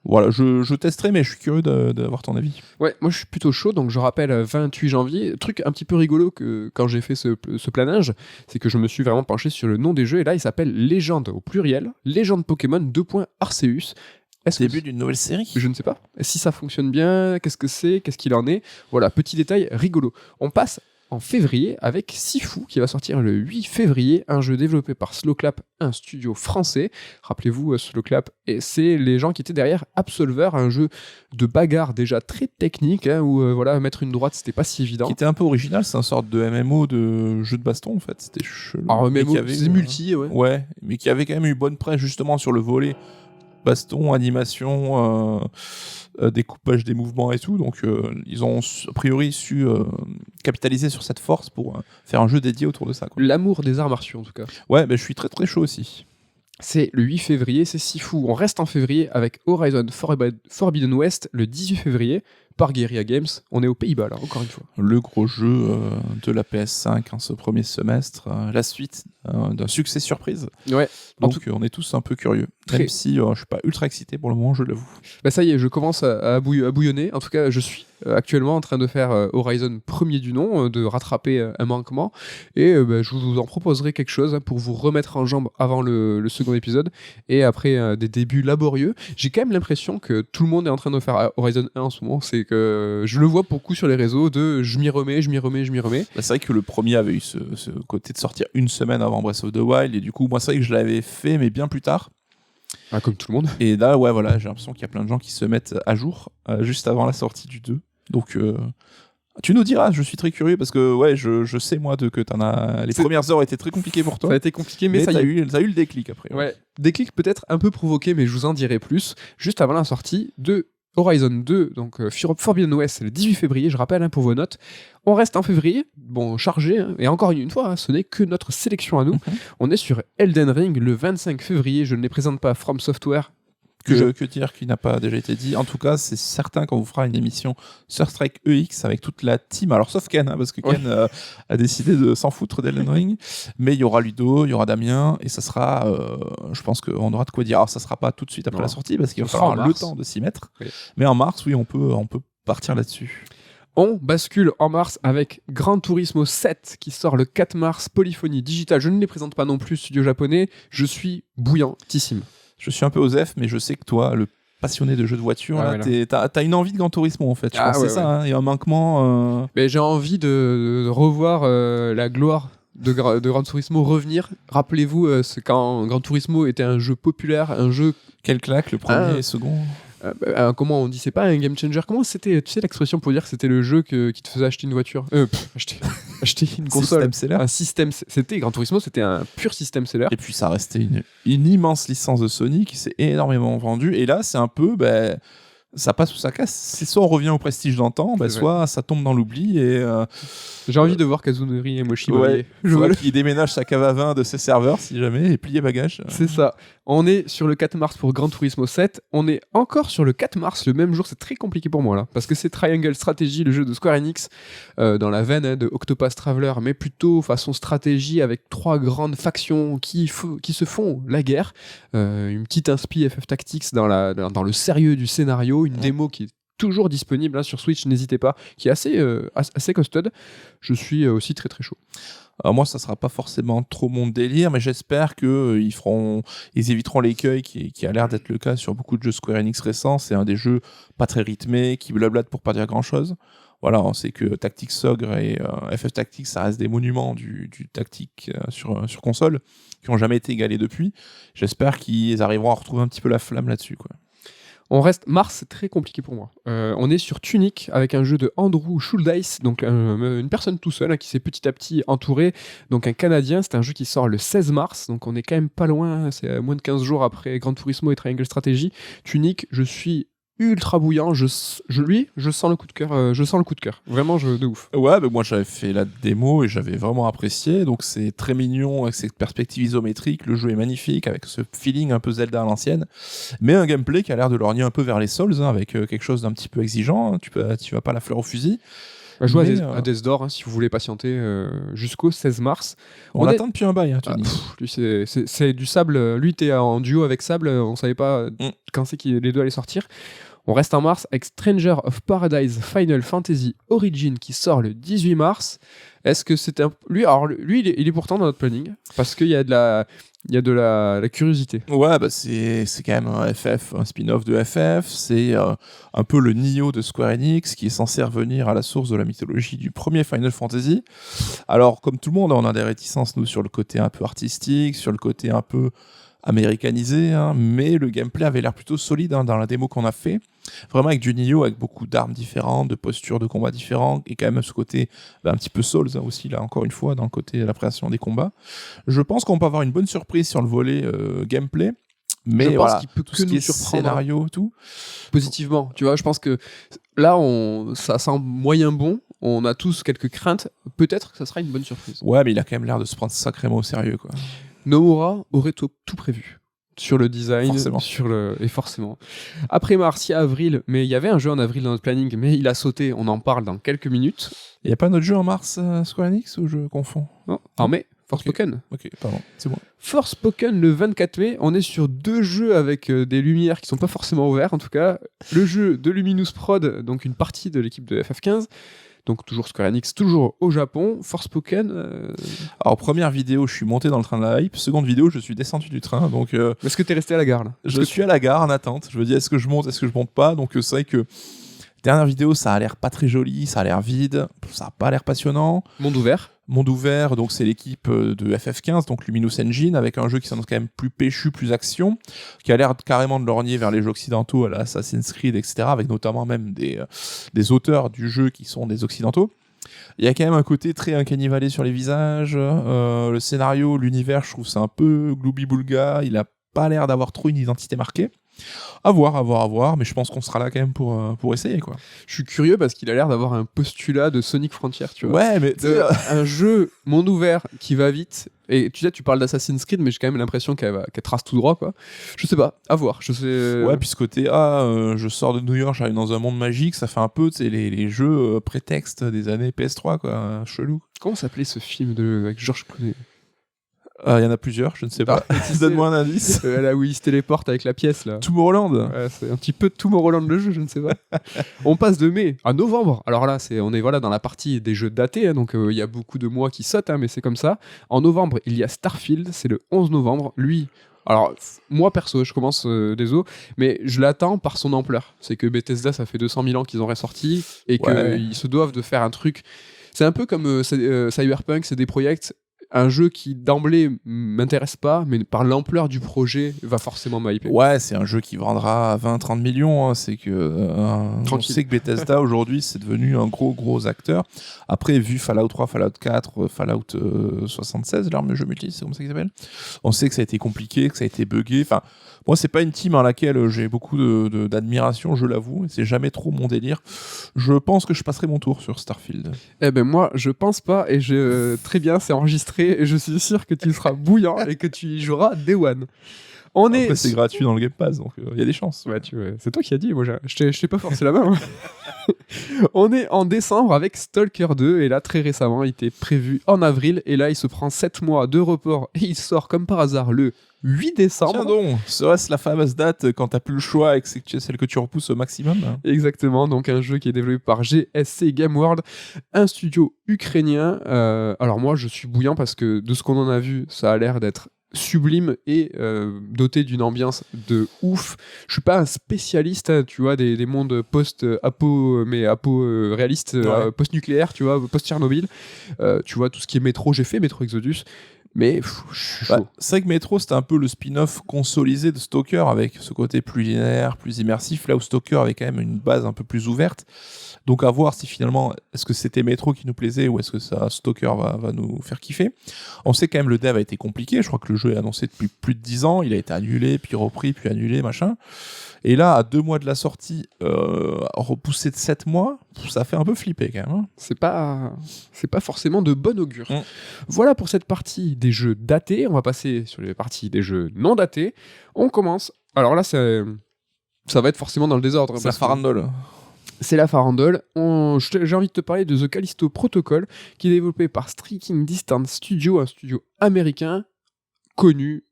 voilà, je testerai, mais je suis curieux d'avoir ton avis. Ouais, moi je suis plutôt chaud, donc je rappelle 28 janvier. Truc un petit peu rigolo que quand j'ai fait ce planage, c'est que je me suis vraiment penché sur le nom des jeux, et là il s'appelle Légende au pluriel, Légende Pokémon Arceus. Début d'une nouvelle série? Je ne sais pas. Si ça fonctionne bien, qu'est-ce que c'est, qu'est-ce qu'il en est. Voilà, petit détail rigolo. On passe en février avec Sifu qui va sortir le 8 février, un jeu développé par Slowclap, un studio français. Rappelez-vous, Slowclap, et c'est les gens qui étaient derrière Absolver, un jeu de bagarre déjà très technique, hein, où voilà, mettre une droite c'était pas si évident. Qui était un peu original, c'est une sorte de MMO de jeu de baston en fait. C'était chelou. Alors MMO, c'est multi, ouais. Ouais, mais qui avait quand même eu bonne presse justement sur le volet baston, animation, découpage des mouvements et tout. Donc ils ont a priori su capitaliser sur cette force pour faire un jeu dédié autour de ça, quoi. L'amour des arts martiaux en tout cas. Ouais, je suis très très chaud aussi. C'est le 8 février, c'est Sifu. On reste en février avec Horizon Forbidden West le 18 février par Guerrilla Games. On est aux Pays-Bas là, encore une fois. Le gros jeu de la PS5 ce premier semestre, la suite d'un succès surprise. Ouais. Donc on est tous un peu curieux. Même si je suis pas ultra excité pour le moment, je l'avoue. Bah ça y est, je commence à bouillonner. En tout cas, je suis actuellement en train de faire Horizon premier du nom, de rattraper un manquement. Et je vous en proposerai quelque chose pour vous remettre en jambe avant le second épisode. Et après des débuts laborieux, j'ai quand même l'impression que tout le monde est en train de faire Horizon 1 en ce moment. C'est que je le vois beaucoup sur les réseaux de je m'y remets. Bah, c'est vrai que le premier avait eu ce côté de sortir une semaine avant Breath of the Wild. Et du coup, moi, c'est vrai que je l'avais fait, mais bien plus tard. Ah, comme tout le monde. Et là, ouais, voilà, j'ai l'impression qu'il y a plein de gens qui se mettent à jour juste avant la sortie du 2. Donc, tu nous diras, je suis très curieux parce que, ouais, je sais, moi, que t'en as. Les premières heures étaient très compliquées pour toi. Ça a été compliqué, mais ça y est. T'as eu le déclic après. Ouais, déclic peut-être un peu provoqué, mais je vous en dirai plus juste avant la sortie de Horizon 2, donc Forbidden West, c'est le 18 février, je rappelle pour vos notes. On reste en février, bon, chargé, hein, et encore une fois, ce n'est que notre sélection à nous. On est sur Elden Ring le 25 février, je ne les présente pas, From Software. Que dire qui n'a pas déjà été dit. En tout cas, c'est certain qu'on vous fera une émission sur Strike EX avec toute la team. Alors, sauf Ken, parce que Ken a décidé de s'en foutre d'Elden Ring. Mais il y aura Ludo, il y aura Damien, et ça sera, je pense qu'on aura de quoi dire. Alors, ça sera pas tout de suite après la sortie, parce qu'il va falloir le temps de s'y mettre. Oui. Mais en mars, oui, on peut partir là-dessus. On bascule en mars avec Gran Turismo 7 qui sort le 4 mars, Polyphonie Digital. Je ne les présente pas non plus, studio japonais. Je suis bouillantissime. Je suis un peu osef, mais je sais que toi, le passionné de jeux de voiture, t'as une envie de Gran Turismo en fait. Je pense que c'est ça, hein, il y a un manquement. Mais j'ai envie de revoir la gloire de Gran Turismo revenir. Rappelez-vous, quand Gran Turismo était un jeu populaire, un jeu... Quelle claque, le premier et le second. Comment on dit, c'est pas un game changer, comment c'était, tu sais, l'expression pour dire que c'était le jeu qui te faisait acheter une voiture, acheter une console, un système, c'était Gran Turismo, c'était un pur système seller. Et puis ça restait une immense licence de Sony qui s'est énormément vendue, et là c'est un peu ça passe ou ça casse. C'est soit on revient au prestige d'antan, soit ça tombe dans l'oubli. Et j'ai envie de voir Kazunori Emoshi. Qui déménage sa cave à vin de ses serveurs si jamais et plier bagages. C'est ça. On est sur le 4 mars pour Gran Turismo 7. On est encore sur le 4 mars, le même jour. C'est très compliqué pour moi là, parce que c'est Triangle Strategy, le jeu de Square Enix, dans la veine de Octopath Traveler, mais plutôt façon stratégie avec 3 grandes factions qui se font la guerre. Une petite inspi FF Tactics dans le sérieux du scénario. Une démo qui est toujours disponible sur Switch, n'hésitez pas, qui est assez costaude. Je suis aussi très très chaud. Alors moi, ça sera pas forcément trop mon délire, mais j'espère que ils éviteront l'écueil qui a l'air d'être le cas sur beaucoup de jeux Square Enix récents. C'est un des jeux pas très rythmés, qui blablate pour pas dire grand chose. Voilà, on sait que Tactics Ogre et FF Tactics, ça reste des monuments du tactique sur console, qui ont jamais été égalés depuis. J'espère qu'ils arriveront à retrouver un petit peu la flamme là-dessus, quoi. On reste mars, c'est très compliqué pour moi. On est sur Tunic avec un jeu de Andrew Schuldeis, donc une personne tout seul qui s'est petit à petit entouré, donc un Canadien. C'est un jeu qui sort le 16 mars, donc on est quand même pas loin, c'est moins de 15 jours après Gran Turismo et Triangle Strategy. Tunic, je suis ultra bouillant. Je sens le coup de cœur. Je sens le coup de cœur. Vraiment, de ouf. Ouais, moi j'avais fait la démo et j'avais vraiment apprécié. Donc c'est très mignon avec cette perspective isométrique. Le jeu est magnifique avec ce feeling un peu Zelda à l'ancienne, mais un gameplay qui a l'air de lorgner un peu vers les Souls, avec quelque chose d'un petit peu exigeant. Tu vas pas la fleur au fusil. Jouez à Death Door si vous voulez patienter jusqu'au 16 mars. On l'attend depuis un bail, Tony. Lui, c'est du Sable. Lui, t'es en duo avec Sable. On savait pas quand c'est que les deux allaient sortir. On reste en mars avec Stranger of Paradise Final Fantasy Origin qui sort le 18 mars. Est-ce que c'était lui? Alors lui, il est pourtant dans notre planning parce qu'il y a de la curiosité. Ouais, c'est quand même un FF, un spin-off de FF. C'est un peu le Nioh de Square Enix qui est censé revenir à la source de la mythologie du premier Final Fantasy. Alors, comme tout le monde, on a des réticences, nous, sur le côté un peu artistique, sur le côté un peu américanisé, mais le gameplay avait l'air plutôt solide dans la démo qu'on a fait. Vraiment avec du Nioh, avec beaucoup d'armes différentes, de postures de combat différentes, et quand même ce côté un petit peu Souls aussi, là, encore une fois, dans le côté de l'appréhension des combats. Je pense qu'on peut avoir une bonne surprise sur le volet gameplay, mais je pense qu'il peut tout ce qui est scénario, tout. Positivement, tu vois, je pense que là, ça sent moyen bon, on a tous quelques craintes, peut-être que ça sera une bonne surprise. Ouais, mais il a quand même l'air de se prendre sacrément au sérieux, quoi. Nomura aurait tout prévu. Sur le design, forcément. et forcément. Après mars, il y a avril, mais il y avait un jeu en avril dans notre planning, mais il a sauté, on en parle dans quelques minutes. Il n'y a pas un autre jeu en mars Square Enix ou je confonds? Non, en mai, Forspoken. Ok, pardon, c'est bon. Forspoken le 24 mai, on est sur 2 jeux avec des lumières qui sont pas forcément ouvertes, en tout cas. Le jeu de Luminous Prod, donc une partie de l'équipe de FF15, donc toujours Square Enix, toujours au Japon. Forspoken. Alors première vidéo, je suis monté dans le train de la hype. Seconde vidéo, je suis descendu du train. Donc est-ce que t'es resté à la gare là? Je suis à la gare en attente. Je me dis est-ce que je monte, est-ce que je monte pas. Donc c'est vrai que dernière vidéo, ça a l'air pas très joli, ça a l'air vide, ça a pas l'air passionnant. Monde ouvert, donc c'est l'équipe de FF15, donc Luminous Engine, avec un jeu qui s'annonce quand même plus péchu, plus action, qui a l'air carrément de lorgner vers les jeux occidentaux, à la Assassin's Creed, etc., avec notamment même des auteurs du jeu qui sont des occidentaux. Il y a quand même un côté très uncanny valley sur les visages, le scénario, l'univers, je trouve c'est un peu gloubi-boulga, il a pas l'air d'avoir trop une identité marquée. À voir, mais je pense qu'on sera là quand même pour essayer, quoi. Je suis curieux parce qu'il a l'air d'avoir un postulat de Sonic Frontier, tu vois. Ouais, mais un jeu monde ouvert qui va vite. Et tu parles d'Assassin's Creed, mais j'ai quand même l'impression qu'elle trace tout droit, quoi. Je sais pas, à voir. Ouais, puis ce côté, je sors de New York, j'arrive dans un monde magique, ça fait un peu, les jeux prétextes des années PS3, quoi, chelou. Comment s'appelait ce film avec George Clooney? Il y en a plusieurs, je ne sais pas. Donne-moi un indice. Là où il se téléporte avec la pièce, là. Tomorrowland. Ouais, c'est un petit peu Tomorrowland le jeu, je ne sais pas. On passe de mai à novembre. Alors là, on est dans la partie des jeux datés, donc il y a beaucoup de mois qui sautent, mais c'est comme ça. En novembre, il y a Starfield, c'est le 11 novembre. Lui, alors moi perso, je commence désolé, mais je l'attends par son ampleur. C'est que Bethesda, ça fait 200 000 ans qu'ils ont ressorti et qu'ils se doivent de faire un truc. C'est un peu comme Cyberpunk, c'est des projets. Un jeu qui d'emblée m'intéresse pas, mais par l'ampleur du projet va forcément m'hyper. Ouais, c'est un jeu qui vendra 20-30 millions. C'est que on sait que Bethesda aujourd'hui c'est devenu un gros acteur. Après, vu Fallout 3, Fallout 4, Fallout 76, l'arme de jeu multi, c'est comme ça qu'il s'appelle. On sait que ça a été compliqué, que ça a été buggé. Enfin, moi c'est pas une team à laquelle j'ai beaucoup d'admiration, je l'avoue. C'est jamais trop mon délire. Je pense que je passerai mon tour sur Starfield. Eh ben moi, je pense pas et très bien, c'est enregistré. Et je suis sûr que tu seras bouillant et que tu y joueras Day One. Après, c'est gratuit dans le Game Pass, donc il y a des chances. Ouais, c'est toi qui as dit, moi je t'ai pas forcé la main. On est en décembre avec Stalker 2, et là très récemment, il était prévu en avril, et là il se prend 7 mois de report, et il sort comme par hasard le 8 décembre. Tiens donc, serait-ce la fameuse date quand t'as plus le choix et que c'est celle que tu repousses au maximum? Exactement, donc un jeu qui est développé par GSC Game World, un studio ukrainien. Alors moi je suis bouillant parce que de ce qu'on en a vu, ça a l'air d'être sublime et doté d'une ambiance de ouf. Je suis pas un spécialiste, tu vois, des mondes post-apo, mais apo réalistes, post-nucléaire, tu vois, post-Tchernobyl. Tu vois, tout ce qui est métro, j'ai fait Métro Exodus. Mais je suis chaud. C'est vrai que Metro, c'était un peu le spin-off consolisé de Stalker, avec ce côté plus linéaire, plus immersif, là où Stalker avait quand même une base un peu plus ouverte. Donc à voir si finalement, est-ce que c'était Metro qui nous plaisait ou est-ce que ça, Stalker va nous faire kiffer. On sait quand même le dev a été compliqué, je crois que le jeu est annoncé depuis plus de 10 ans, il a été annulé, puis repris, puis annulé, machin. Et là, à 2 mois de la sortie, repoussé de 7 mois, ça fait un peu flipper quand même. Hein. C'est pas forcément de bon augure. Voilà pour cette partie des jeux datés. On va passer sur les parties des jeux non datés. On commence. Alors là, ça va être forcément dans le désordre. C'est la farandole. C'est la farandole. J'ai envie de te parler de The Callisto Protocol, qui est développé par Striking Distance Studio, un studio américain connu.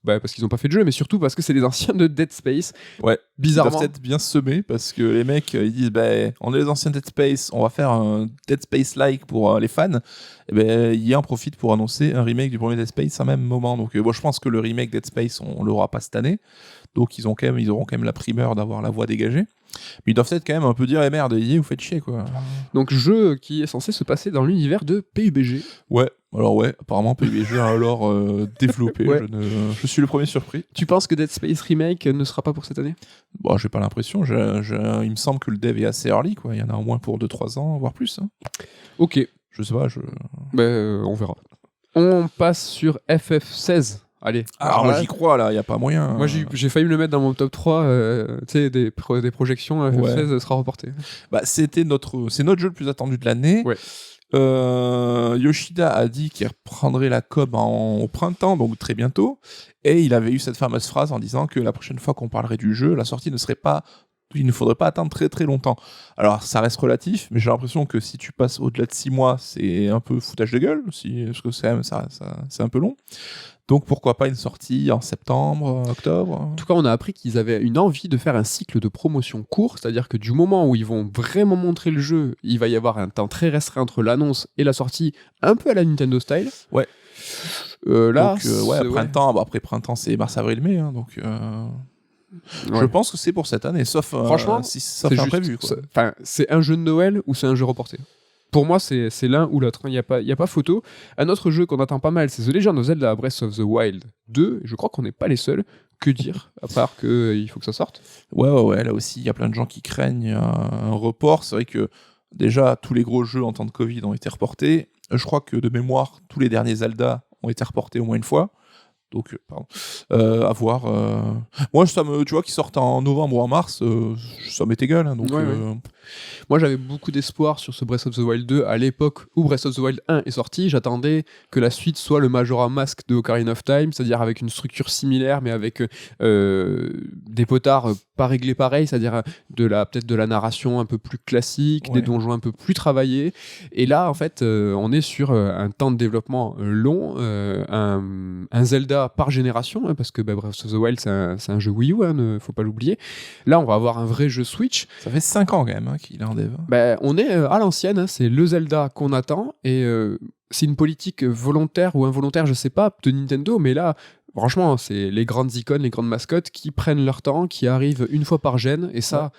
Parce qu'ils n'ont pas fait de jeu, mais surtout parce que c'est les anciens de Dead Space. Ouais, bizarrement. Ils doivent être bien semés parce que les mecs ils disent on est les anciens Dead Space, on va faire un Dead Space-like pour les fans. Et EA en profite pour annoncer un remake du premier Dead Space à même moment. Donc je pense que le remake Dead Space, on l'aura pas cette année. Donc ils auront quand même la primeur d'avoir la voix dégagée. Mais ils doivent peut-être quand même un peu dire merde, EA, vous faites chier quoi. Donc jeu qui est censé se passer dans l'univers de PUBG. Ouais. Alors apparemment PUBG a alors développé. Ouais. Je suis le premier surpris. Tu penses que Dead Space Remake ne sera pas pour cette année ? Bon, j'ai pas l'impression. Il me semble que le dev est assez early, quoi. Il y en a au moins pour 2-3 ans, voire plus. Hein. Ok. Je sais pas. On verra. On passe sur FF16. Allez. Alors moi j'y crois là, il y a pas moyen. Moi j'ai failli me le mettre dans mon top 3, tu sais, des projections, FF16 sera reporté. C'est notre jeu le plus attendu de l'année. Ouais. Yoshida a dit qu'il reprendrait la com au printemps, donc très bientôt. Et il avait eu cette fameuse phrase en disant que la prochaine fois qu'on parlerait du jeu, la sortie il ne faudrait pas attendre très très longtemps. Alors ça reste relatif, mais j'ai l'impression que si tu passes au-delà de 6 mois, c'est un peu foutage de gueule, parce que c'est un peu long. Donc pourquoi pas une sortie en septembre, octobre. En tout cas, on a appris qu'ils avaient une envie de faire un cycle de promotion court, c'est-à-dire que du moment où ils vont vraiment montrer le jeu, il va y avoir un temps très restreint entre l'annonce et la sortie, un peu à la Nintendo style. Ouais. Là, donc, printemps, après printemps c'est mars-avril-mai, hein, donc... Je pense que c'est pour cette année, sauf franchement, si ça fait imprévu. C'est un jeu de Noël ou c'est un jeu reporté. Pour moi, c'est l'un ou l'autre. Il n'y a pas photo. Un autre jeu qu'on attend pas mal, c'est The Legend of Zelda Breath of the Wild 2. Je crois qu'on n'est pas les seuls. Que dire, à part qu'il faut que ça sorte. Ouais. Là aussi, il y a plein de gens qui craignent un report. C'est vrai que déjà, tous les gros jeux en temps de Covid ont été reportés. Je crois que de mémoire, tous les derniers Zelda ont été reportés au moins une fois. Donc, à voir. Moi, tu vois, qu'ils sortent en novembre ou en mars, ça m'est égal. Hein, donc, Moi, j'avais beaucoup d'espoir sur ce Breath of the Wild 2 à l'époque où Breath of the Wild 1 est sorti. J'attendais que la suite soit le Majora Mask de Ocarina of Time, c'est-à-dire avec une structure similaire, mais avec des potards pas réglés pareil, c'est-à-dire peut-être de la narration un peu plus classique, des donjons un peu plus travaillés. Et là, en fait, on est sur un temps de développement long, un Zelda par génération, hein, parce que Breath of the Wild, c'est un jeu Wii U, ne faut pas l'oublier. Là, on va avoir un vrai jeu Switch. Ça fait 5 ans quand même qu'il est en dev. On est à l'ancienne, hein, c'est le Zelda qu'on attend, et c'est une politique volontaire ou involontaire, je sais pas, de Nintendo, mais là, franchement, c'est les grandes icônes, les grandes mascottes qui prennent leur temps, qui arrivent une fois par gène, et ça,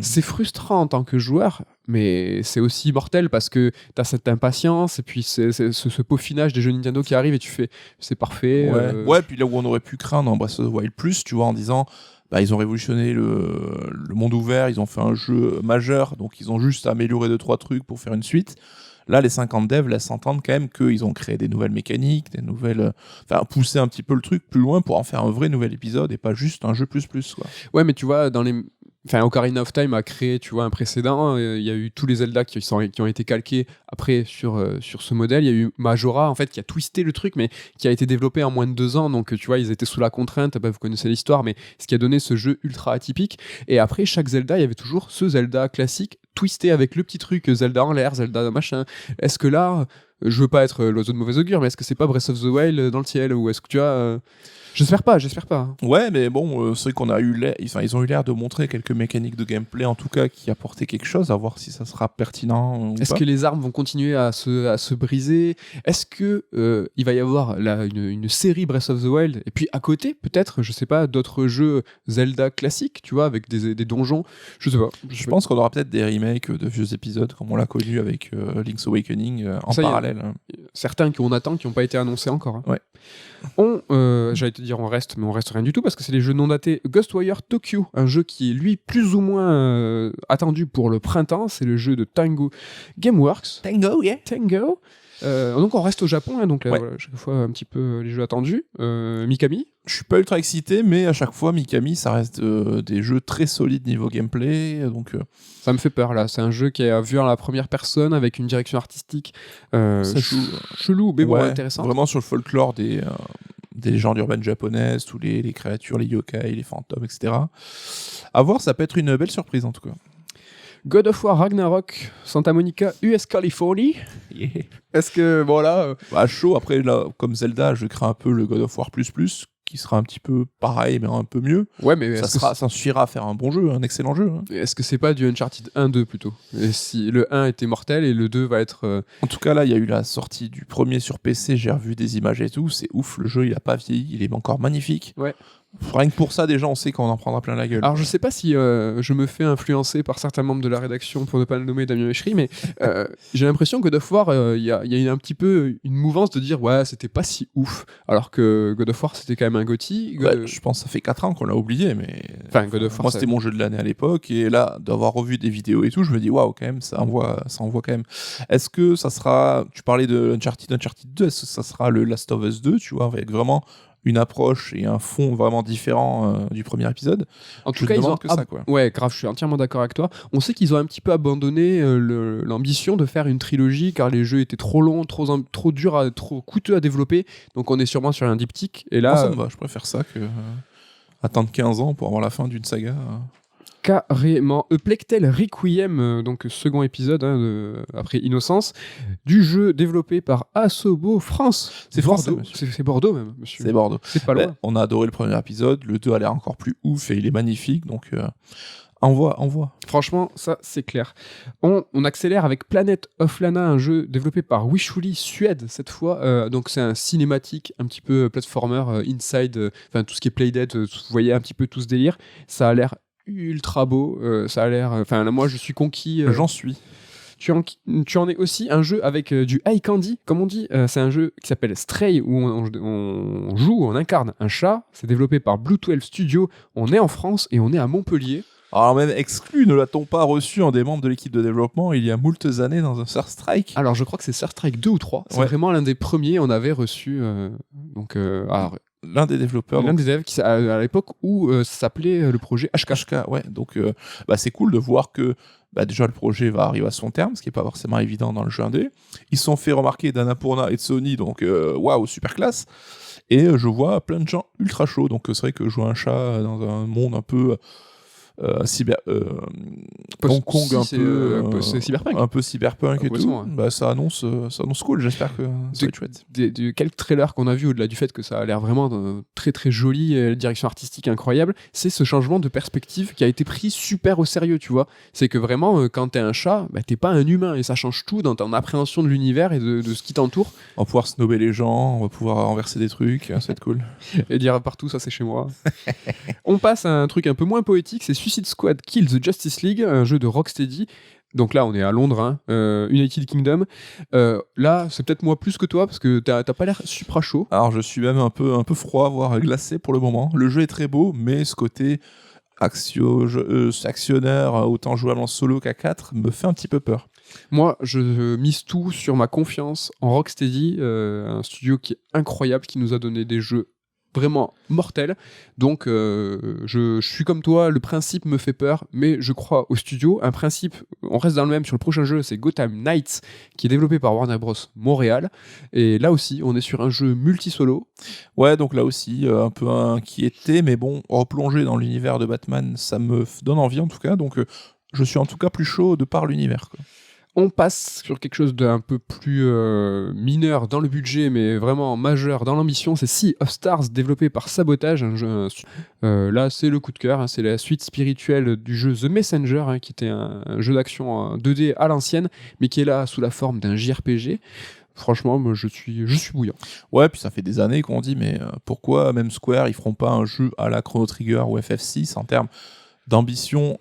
c'est frustrant en tant que joueur, mais c'est aussi mortel parce que t'as cette impatience, et puis c'est ce peaufinage des jeux Nintendo qui arrive, et tu fais, c'est parfait. Puis là où on aurait pu craindre en Breath of the Wild Plus, tu vois, en disant... ils ont révolutionné le monde ouvert, ils ont fait un jeu majeur, donc ils ont juste amélioré 2-3 trucs pour faire une suite. Là, les 50 devs laissent entendre quand même qu'ils ont créé des nouvelles mécaniques, pousser un petit peu le truc plus loin pour en faire un vrai nouvel épisode et pas juste un jeu plus quoi. Ouais, mais tu vois, Ocarina of Time a créé, tu vois, un précédent. Il y a eu tous les Zelda qui ont été calqués après sur ce modèle. Il y a eu Majora, en fait, qui a twisté le truc, mais qui a été développé en moins de 2 ans. Donc, tu vois, ils étaient sous la contrainte. Vous connaissez l'histoire, mais ce qui a donné ce jeu ultra atypique. Et après, chaque Zelda, il y avait toujours ce Zelda classique twisté avec le petit truc Zelda en l'air, Zelda machin. Est-ce que là, je veux pas être l'oiseau de mauvais augure, mais est-ce que c'est pas Breath of the Wild dans le ciel, ou est-ce que tu as J'espère pas. Ouais, mais bon, c'est vrai qu'on a ils ont eu l'air de montrer quelques mécaniques de gameplay, en tout cas, qui apportaient quelque chose, à voir si ça sera pertinent ou Est-ce pas. que les armes vont continuer à se briser ? Est-ce que il va y avoir une série Breath of the Wild, et puis à côté, peut-être, je sais pas, d'autres jeux Zelda classiques, tu vois, avec des donjons ? Je sais pas. Je pense qu'on aura peut-être des remakes de vieux épisodes, comme on l'a connu avec Link's Awakening en ça parallèle. parallèle. Certains qu'on attend, qui n'ont pas été annoncés encore. Hein. Ouais. J'allais te dire on reste, mais on reste rien du tout parce que c'est les jeux non datés. Ghostwire Tokyo, un jeu qui est lui plus ou moins attendu pour le printemps. C'est le jeu de Tango Gameworks. Tango, yeah. Tango. Donc on reste au Japon, hein, donc Ouais. voilà, chaque fois un petit peu les jeux attendus. Mikami. Je suis pas ultra excité, mais à chaque fois, Mikami, ça reste des jeux très solides niveau gameplay. Donc, Ça me fait peur là. C'est un jeu qui est vu en la première personne avec une direction artistique ça joue. chelou, mais bon, Ouais, intéressant. Vraiment sur le folklore des légendes urbaines japonaises, tous les créatures, les yokai, les fantômes, etc. À voir, ça peut être une belle surprise en tout cas. God of War Ragnarok, Santa Monica, US Californie. Est-ce que voilà. Bah, chaud, après, là, comme Zelda, je crains un peu le God of War++, qui sera un petit peu pareil, mais un peu mieux. Ouais, mais Ça suffira à faire un bon jeu, un excellent jeu. Hein. est-ce que c'est pas du Uncharted 1-2 plutôt? Et si le 1 était mortel et le 2 va être. En tout cas, là, il y a eu la sortie du premier sur PC, j'ai revu des images et tout, c'est ouf, le jeu, il a pas vieilli, il est encore magnifique. Ouais. Rien que pour ça, déjà, on sait qu'on en prendra plein la gueule. Alors je sais pas si je me fais influencer par certains membres de la rédaction pour ne pas le nommer Damien Echery, mais j'ai l'impression que God of War, il y a un petit peu une mouvance de dire ouais c'était pas si ouf, alors que God of War c'était quand même un GOTY. Ouais, je pense que ça fait 4 ans qu'on l'a oublié, mais Enfin, God of War, moi c'était mon jeu de l'année à l'époque, et là, d'avoir revu des vidéos et tout, je me dis waouh, quand même, ça envoie quand même. Est-ce que ça sera, tu parlais de Uncharted 2, est-ce que ça sera le Last of Us 2, tu vois, avec vraiment une approche et un fond vraiment différent du premier épisode? En tout cas, ils ont ça, quoi. Ouais, grave, je suis entièrement d'accord avec toi. On sait qu'ils ont un petit peu abandonné l'ambition de faire une trilogie car les jeux étaient trop longs, trop durs, trop coûteux à développer. Donc on est sûrement sur un diptyque. Et là, Moi, ça me va, je préfère ça que attendre 15 ans pour avoir la fin d'une saga. carrément. Plectel Requiem, donc second épisode hein, après Innocence, du jeu développé par Asobo France. C'est français, Bordeaux. monsieur. C'est Bordeaux même, monsieur. C'est Bordeaux. C'est pas loin. Ben, on a adoré le premier épisode, le 2 a l'air encore plus ouf et il est magnifique, donc envoie. Franchement, ça c'est clair. On accélère avec Planet of Lana, un jeu développé par Wishfully Suède cette fois. Donc c'est un cinématique, un petit peu platformer, inside, enfin tout ce qui est Playdead, vous voyez un petit peu tout ce délire. Ça a l'air ultra beau, ça a l'air... Enfin moi je suis conquis. J'en suis. Tu en es aussi un jeu avec du eye candy, comme on dit. C'est un jeu qui s'appelle Stray, où on joue, on incarne un chat. C'est développé par Blue 12 Studio. On est en France et on est à Montpellier. Alors même exclu, ne l'a-t-on pas reçu en des membres de l'équipe de développement il y a moultes années dans un Third Strike? Alors je crois que c'est Third Strike 2 ou 3. C'est Ouais. vraiment l'un des premiers. On avait reçu L'un des développeurs. l'un des élèves à l'époque où ça s'appelait le projet HK. HK, ouais. Donc c'est cool de voir que déjà le projet va arriver à son terme, ce qui n'est pas forcément évident dans le jeu indé. Ils se sont fait remarquer d'Annapurna et de Sony, donc waouh, super classe. Et je vois plein de gens ultra chauds, donc c'est vrai que jouer un chat dans un monde un peu Hong Kong, c'est cyberpunk. un peu cyberpunk et tout, Ouais. ça annonce cool, j'espère que ça va être chouette. Quelques trailers qu'on a vu au-delà du fait que ça a l'air vraiment très très joli, la direction artistique incroyable, c'est ce changement de perspective qui a été pris super au sérieux, tu vois. C'est que vraiment, quand t'es un chat, t'es pas un humain et ça change tout dans ton appréhension de l'univers et de ce qui t'entoure. On va pouvoir snobber les gens, on va pouvoir renverser des trucs, ça va être cool. Et dire partout, ça c'est chez moi. On passe à un truc un peu moins poétique, c'est Suicide Squad Kill the Justice League, un jeu de Rocksteady. Donc là, on est à Londres, hein, United Kingdom. Là, c'est peut-être moi plus que toi, parce que t'as pas l'air super chaud. Alors je suis même un peu froid, voire glacé pour le moment. Le jeu est très beau, mais ce côté actionneur, autant jouable en solo qu'à 4, me fait un petit peu peur. Moi, je mise tout sur ma confiance en Rocksteady, un studio qui est incroyable, qui nous a donné des jeux vraiment mortel. Donc je suis comme toi, le principe me fait peur, mais je crois au studio. Un principe, on reste dans le même sur le prochain jeu, c'est Gotham Knights, qui est développé par Warner Bros. Montréal. Et là aussi, on est sur un jeu multi-solo. Ouais, donc là aussi, un peu inquiété, mais bon, replonger dans l'univers de Batman, ça me donne envie en tout cas. Donc je suis en tout cas plus chaud de par l'univers, quoi. On passe sur quelque chose d'un peu plus mineur dans le budget, mais vraiment majeur dans l'ambition. C'est Sea of Stars, développé par Sabotage. Un jeu, là, c'est le coup de cœur. Hein, c'est la suite spirituelle du jeu The Messenger, hein, qui était un jeu d'action 2D à l'ancienne, mais qui est là sous la forme d'un JRPG. Franchement, moi, je suis bouillant. Ouais, puis ça fait des années qu'on dit, mais pourquoi même Square, ils feront pas un jeu à la Chrono Trigger ou FF6 en termes d'ambition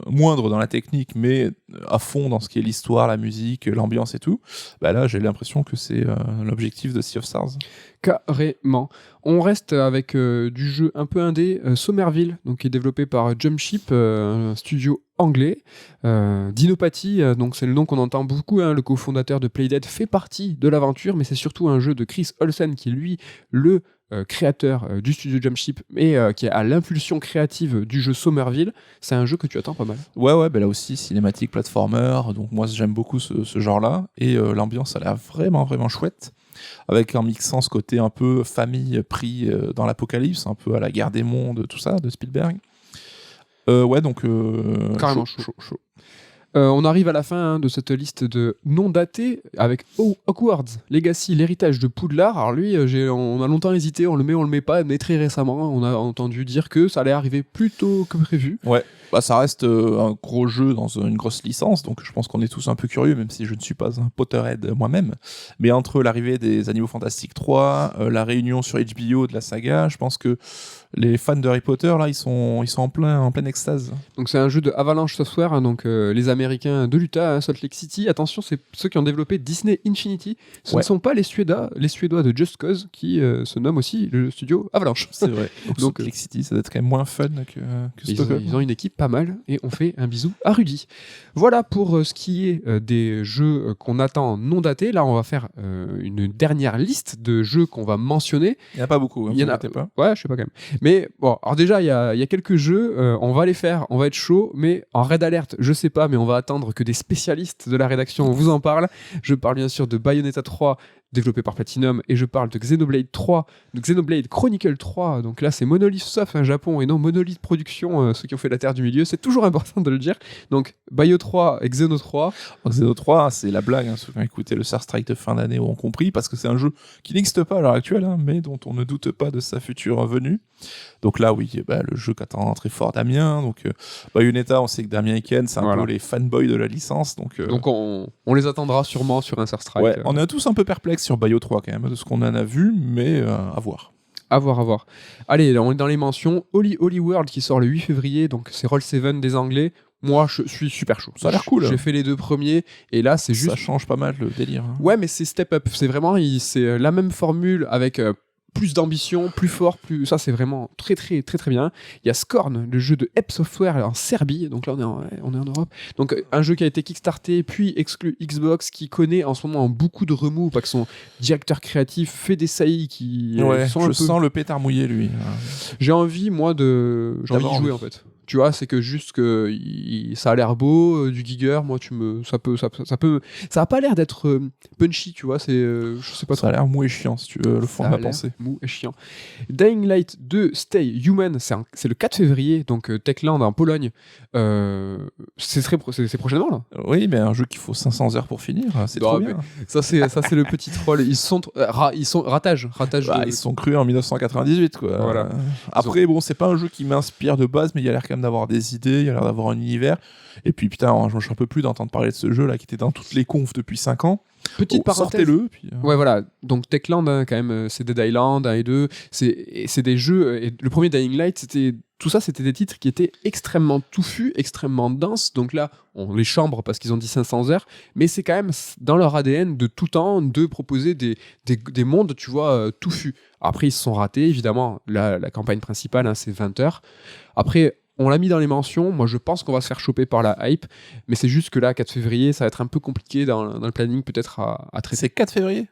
moindre dans la technique, mais à fond dans ce qui est l'histoire, la musique, l'ambiance et tout, bah là j'ai l'impression que c'est l'objectif de Sea of Stars. Carrément. On reste avec du jeu un peu indé, Somerville, donc qui est développé par Jumpship, un studio anglais. Dinopathie, donc c'est le nom qu'on entend beaucoup, hein, le cofondateur de Playdead fait partie de l'aventure, mais c'est surtout un jeu de Chris Olsen qui est lui le créateur du studio Jumpship et qui a l'impulsion créative du jeu Somerville. C'est un jeu que tu attends pas mal. Ouais, bah là aussi cinématique, platformer, donc moi j'aime beaucoup ce genre-là, et l'ambiance a l'air vraiment vraiment chouette, avec en mixant ce côté un peu famille pris dans l'apocalypse, un peu à la guerre des mondes, tout ça, de Spielberg. Ouais, donc... Carrément chaud. On arrive à la fin de cette liste de non datés avec Hogwarts Legacy, l'héritage de Poudlard. Alors lui, on a longtemps hésité, on le met pas, mais très récemment, on a entendu dire que ça allait arriver plus tôt que prévu. Ouais, bah ça reste un gros jeu dans une grosse licence, donc je pense qu'on est tous un peu curieux, même si je ne suis pas un Potterhead moi-même. Mais entre l'arrivée des Animaux Fantastiques 3, la réunion sur HBO de la saga, je pense que les fans de Harry Potter, là, ils sont en pleine extase. Donc c'est un jeu de Avalanche Software, hein, donc les Américains de l'Utah, hein, Salt Lake City. Attention, c'est ceux qui ont développé Disney Infinity. Ce ne sont pas les Suédois de Just Cause qui se nomment aussi le studio Avalanche. C'est vrai. Donc Salt Lake City, ça doit être quand même moins fun que Stockholm. Ils ont une équipe pas mal et on fait un bisou à Rudy. Voilà pour ce qui est des jeux qu'on attend non datés. Là, on va faire une dernière liste de jeux qu'on va mentionner. Il n'y en a pas beaucoup, hein, il y en a pas. Ouais, je sais pas quand même. Mais bon, alors déjà, il y a quelques jeux, on va les faire, on va être chaud, mais en raid alert, je sais pas, mais on va attendre que des spécialistes de la rédaction vous en parlent. Je parle bien sûr de Bayonetta 3, développé par Platinum, et je parle de Xenoblade 3, de Xenoblade Chronicle 3, donc là c'est Monolith Soft, Japon, et non Monolith Production, ceux qui ont fait la Terre du Milieu, c'est toujours important de le dire. Donc Bayo 3 et Xeno 3. Xeno 3, c'est la blague, hein, ceux qui ont écouté le Star Strike de fin d'année ont compris, parce que c'est un jeu qui n'existe pas à l'heure actuelle, hein, mais dont on ne doute pas de sa future venue. Donc là, oui, bah, le jeu qu'attend très fort Damien. Donc Bayonetta, on sait que Damien et Ken, c'est un peu les fanboys de la licence. Donc on les attendra sûrement sur un Star Strike. Ouais, on est tous un peu perplexes sur Bayo 3 quand même, de ce qu'on en a vu, mais à voir. À voir. Allez, là, on est dans les mentions. Holy World qui sort le 8 février, donc c'est Roll7 des Anglais. Moi, je suis super chaud. Ça a l'air cool. J'ai fait les 2 premiers et là, c'est juste... Ça change pas mal le délire. Hein. Ouais, mais c'est step up. C'est vraiment c'est la même formule avec... plus d'ambition, plus fort, ça c'est vraiment très bien. Il y a Scorn, le jeu de Ep Software en Serbie, donc là on est en Europe. Donc un jeu qui a été kickstarté puis exclu Xbox, qui connaît en ce moment beaucoup de remous parce que son directeur créatif fait des saillies qui sont sens le pétard mouillé lui. J'ai envie de jouer en fait. Tu vois, c'est que juste que ça a l'air beau, du Giger, moi ça a pas l'air d'être punchy, tu vois, je sais pas trop. Ça a l'air mou et chiant si tu veux le fond de ma pensée. Mou et chiant. Dying Light 2 Stay Human, c'est le 4 février, donc Techland en Pologne. C'est prochainement là. Oui, mais un jeu qu'il faut 500 heures pour finir, c'est trop bien. Ça c'est le petit troll. Ils sont ratage. Ils sont crus en 1998 quoi. Voilà. Après bon, c'est pas un jeu qui m'inspire de base, mais il y a l'air quand même d'avoir des idées, il y a l'air d'avoir un univers. Et puis putain, je ne peux plus d'entendre parler de ce jeu là qui était dans toutes les confs depuis 5 ans. Petite parenthèse. Sortez-le. Puis, Ouais, voilà. Donc Techland, hein, quand même, c'est Dead Island 1 et 2. C'est des jeux. Et le premier Dying Light, c'était des titres qui étaient extrêmement touffus, extrêmement denses. Donc là, on les chambre parce qu'ils ont dit 500 heures. Mais c'est quand même dans leur ADN de tout temps de proposer des mondes, tu vois, touffus. Après, ils se sont ratés, évidemment. La campagne principale, hein, c'est 20 heures. Après, on l'a mis dans les mentions. Moi, je pense qu'on va se faire choper par la hype. Mais c'est juste que là, 4 février, ça va être un peu compliqué dans le planning, peut-être à traiter. C'est 4 février ?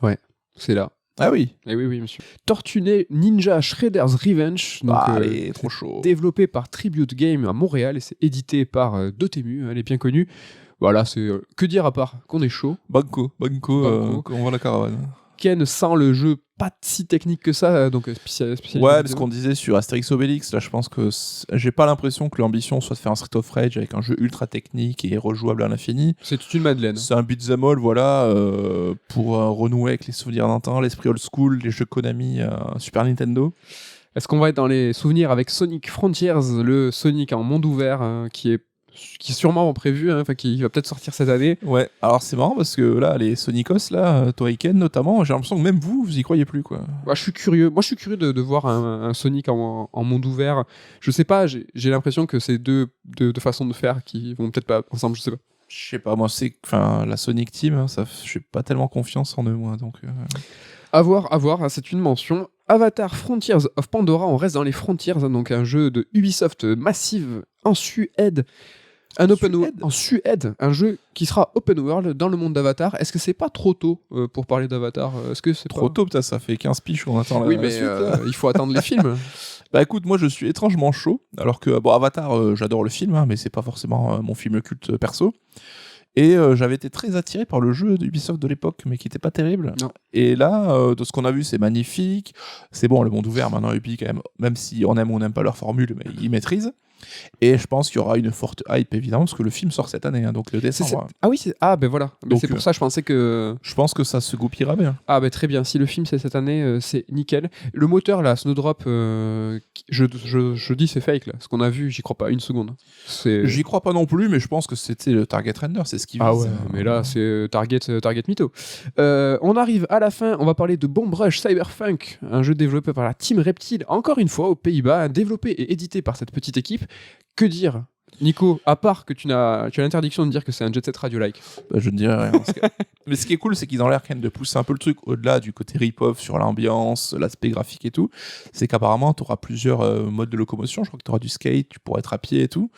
Ouais, c'est là. Ah oui. Eh oui, monsieur. Tortue Ninja Shredder's Revenge. Donc, allez, trop chaud. Développé par Tribute Game à Montréal et c'est édité par Dotemu, elle est bien connue. Voilà, c'est que dire à part qu'on est chaud. Banco, on voit la caravane. Ken sent le jeu pas si technique que ça, donc spécial. Ouais, parce qu'on disait sur Astérix Obélix, là je pense que j'ai pas l'impression que l'ambition soit de faire un Street of Rage avec un jeu ultra technique et rejouable à l'infini. C'est toute une madeleine. C'est un beat'em all, voilà, pour renouer avec les souvenirs d'antan, l'esprit old school, les jeux Konami Super Nintendo. Est-ce qu'on va être dans les souvenirs avec Sonic Frontiers, le Sonic en monde ouvert qui est qui est sûrement prévu, hein, qui va peut-être sortir cette année. Ouais, alors c'est marrant parce que là, les Sonicos, là, Toriken notamment, j'ai l'impression que même vous y croyez plus, quoi. Moi, je suis curieux de voir un Sonic en monde ouvert. Je sais pas, j'ai l'impression que c'est deux façons de faire qui vont peut-être pas ensemble, je sais pas. Je sais pas, moi, la Sonic Team, hein, j'ai pas tellement confiance en eux, moi, donc... À voir, hein, c'est une mention. Avatar Frontiers of Pandora, on reste dans les Frontiers, hein, donc un jeu de Ubisoft Massive en Suède. En Suède, un jeu qui sera open world dans le monde d'Avatar. Est-ce que c'est pas trop tôt pour parler d'Avatar? Est-ce que c'est trop tôt, ça fait 15 piges qu'on attend la suite. Il faut attendre les films. Bah écoute, moi je suis étrangement chaud, alors que bon, Avatar, j'adore le film, hein, mais c'est pas forcément mon film culte perso. Et j'avais été très attiré par le jeu d'Ubisoft de l'époque, mais qui était pas terrible. Non. Et là, de ce qu'on a vu, c'est magnifique. C'est bon, le monde ouvert, maintenant, Ubi, quand même si on aime ou on n'aime pas leur formule, mais ils maîtrisent. Et je pense qu'il y aura une forte hype, évidemment, parce que le film sort cette année, hein, donc le décembre. Ah oui, ben voilà. Donc, c'est pour ça, je pensais que... Je pense que ça se goupillera bien. Ah ben très bien, si le film c'est cette année, c'est nickel. Le moteur, là, Snowdrop, je dis c'est fake, là. Ce qu'on a vu, j'y crois pas une seconde. J'y crois pas non plus, mais je pense que c'était le target render, c'est ce qui vise. Ah ouais, mais là, c'est target mytho. On arrive à la fin, on va parler de Bomb Rush Cyberpunk, un jeu développé par la Team Reptile, encore une fois aux Pays-Bas, développé et édité par cette petite équipe. Que dire, Nico, à part que tu as l'interdiction de dire que c'est un Jet Set Radio-like? Bah, je ne dirais rien. Mais ce qui est cool, c'est qu'ils ont l'air quand même de pousser un peu le truc au-delà du côté rip-off sur l'ambiance, l'aspect graphique et tout. C'est qu'apparemment, tu auras plusieurs modes de locomotion. Je crois que tu auras du skate, tu pourras être à pied et tout.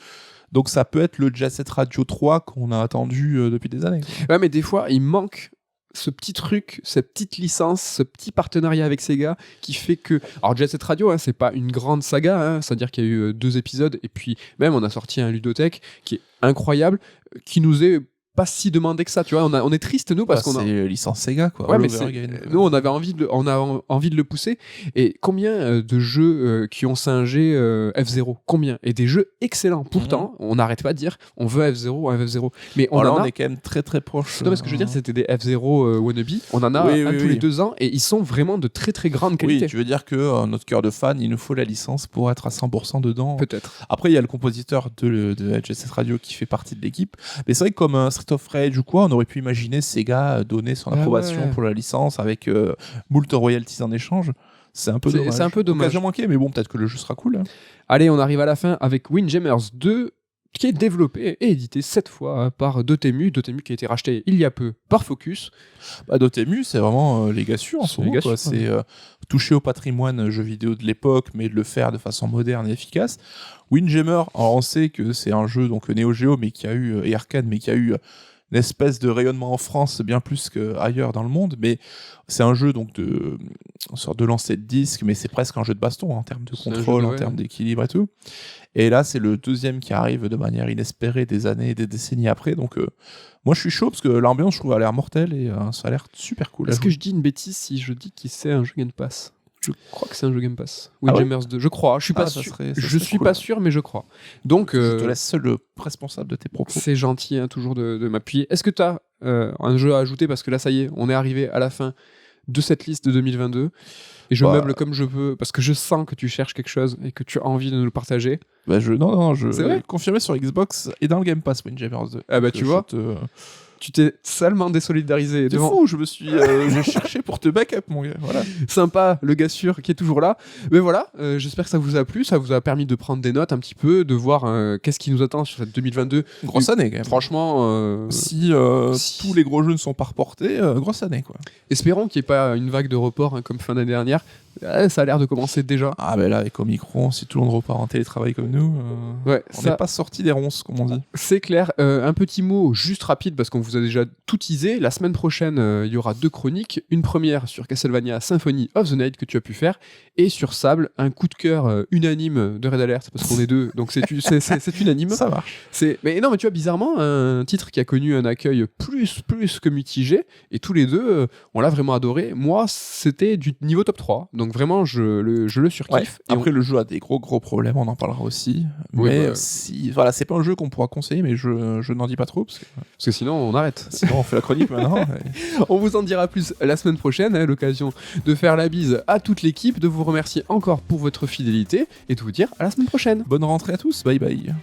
Donc ça peut être le Jet Set Radio 3 qu'on a attendu depuis des années, quoi. Ouais, mais des fois, il manque ce petit truc, cette petite licence, ce petit partenariat avec Sega qui fait que... Alors Jet Set Radio, hein, c'est pas une grande saga, hein, c'est-à-dire qu'il y a eu 2 épisodes et puis même on a sorti un ludothèque qui est incroyable, qui nous est pas si demandé que ça, tu vois. On est triste nous parce qu'on a... C'est licence Sega, quoi. Ouais, mais nous on avait envie de le pousser. Et combien de jeux qui ont singé F0, combien? Et des jeux excellents. Pourtant, on n'arrête pas de dire on veut F0. Mais on est quand même très très proche. Non, mais ce que je veux dire, c'était des F0 wannabe. On en a tous les 2 ans et ils sont vraiment de très très grande qualité. Oui, tu veux dire que notre cœur de fan, il nous faut la licence pour être à 100% dedans. Peut-être. Après, il y a le compositeur de Jet Set Radio qui fait partie de l'équipe. Mais c'est vrai que comme Street of Rage ou quoi, on aurait pu imaginer Sega donner son approbation pour la licence avec moult royalties en échange. C'est un peu dommage. C'est un peu dommage. Occasion manquée, mais bon, peut-être que le jeu sera cool. Hein. Allez, on arrive à la fin avec Windjammers 2, qui est développé et édité cette fois par Dotemu qui a été racheté il y a peu par Focus. Dotemu, c'est vraiment les gars sûrs en ce moment. C'est toucher au patrimoine jeux vidéo de l'époque, mais de le faire de façon moderne et efficace. Windjammer, alors on sait que c'est un jeu donc Neo Geo, mais qui a eu et arcade, mais qui a eu une espèce de rayonnement en France bien plus qu'ailleurs dans le monde, mais c'est un jeu donc une sorte de lancer de disque, mais c'est presque un jeu de baston en termes de contrôle, en termes d'équilibre et tout. Et là, c'est le deuxième qui arrive de manière inespérée des années et des décennies après, donc moi je suis chaud parce que l'ambiance, je trouve, a l'air mortelle et ça a l'air super cool. Est-ce que je dis une bêtise si je dis que c'est un jeu Game Pass? Je crois que c'est un jeu Game Pass. Windjammers 2, je crois. Je suis pas sûr. Je suis pas sûr, mais je crois. Donc, je te laisse seul le responsable de tes propos. C'est gentil, hein, toujours de m'appuyer. Est-ce que tu as un jeu à ajouter? Parce que là, ça y est, on est arrivé à la fin de cette liste de 2022. Et je meuble comme je peux, parce que je sens que tu cherches quelque chose et que tu as envie de nous le partager. Je confirmé sur Xbox et dans le Game Pass Windjammers 2. Ah bah tu vois. Tu t'es salement désolidarisé. C'est fou, j'ai cherché pour te backup, mon gars. Voilà. Sympa, le gars sûr qui est toujours là. Mais voilà, j'espère que ça vous a plu, ça vous a permis de prendre des notes un petit peu, de voir qu'est-ce qui nous attend sur cette 2022. Grosse année, quand même. Franchement, si tous les gros jeux ne sont pas reportés, grosse année, quoi. Espérons qu'il n'y ait pas une vague de report hein, comme fin d'année dernière. Ça a l'air de commencer déjà. Ah ben là, avec Omicron, si tout le monde repart en télétravail comme nous, on n'est pas sorti des ronces, comme on dit. C'est clair. Un petit mot juste rapide, parce qu'on vous a déjà tout teasé. La semaine prochaine, il y aura 2 chroniques. Une première sur Castlevania Symphony of the Night que tu as pu faire, et sur Sable, un coup de cœur unanime de Red Alert, parce qu'on est 2, donc c'est unanime. Ça marche. Mais non, mais tu vois, bizarrement, un titre qui a connu un accueil plus que mitigé, et tous les 2, on l'a vraiment adoré. Moi, c'était du niveau top 3, donc vraiment, je le surkiffe. Ouais. Après, le jeu a des gros problèmes, on en parlera aussi. Oui, mais c'est pas un jeu qu'on pourra conseiller, mais je n'en dis pas trop. Parce que sinon, on arrête. Sinon, on fait la chronique maintenant. On vous en dira plus la semaine prochaine, hein, l'occasion de faire la bise à toute l'équipe, de vous remercier encore pour votre fidélité et de vous dire à la semaine prochaine. Bonne rentrée à tous, bye bye.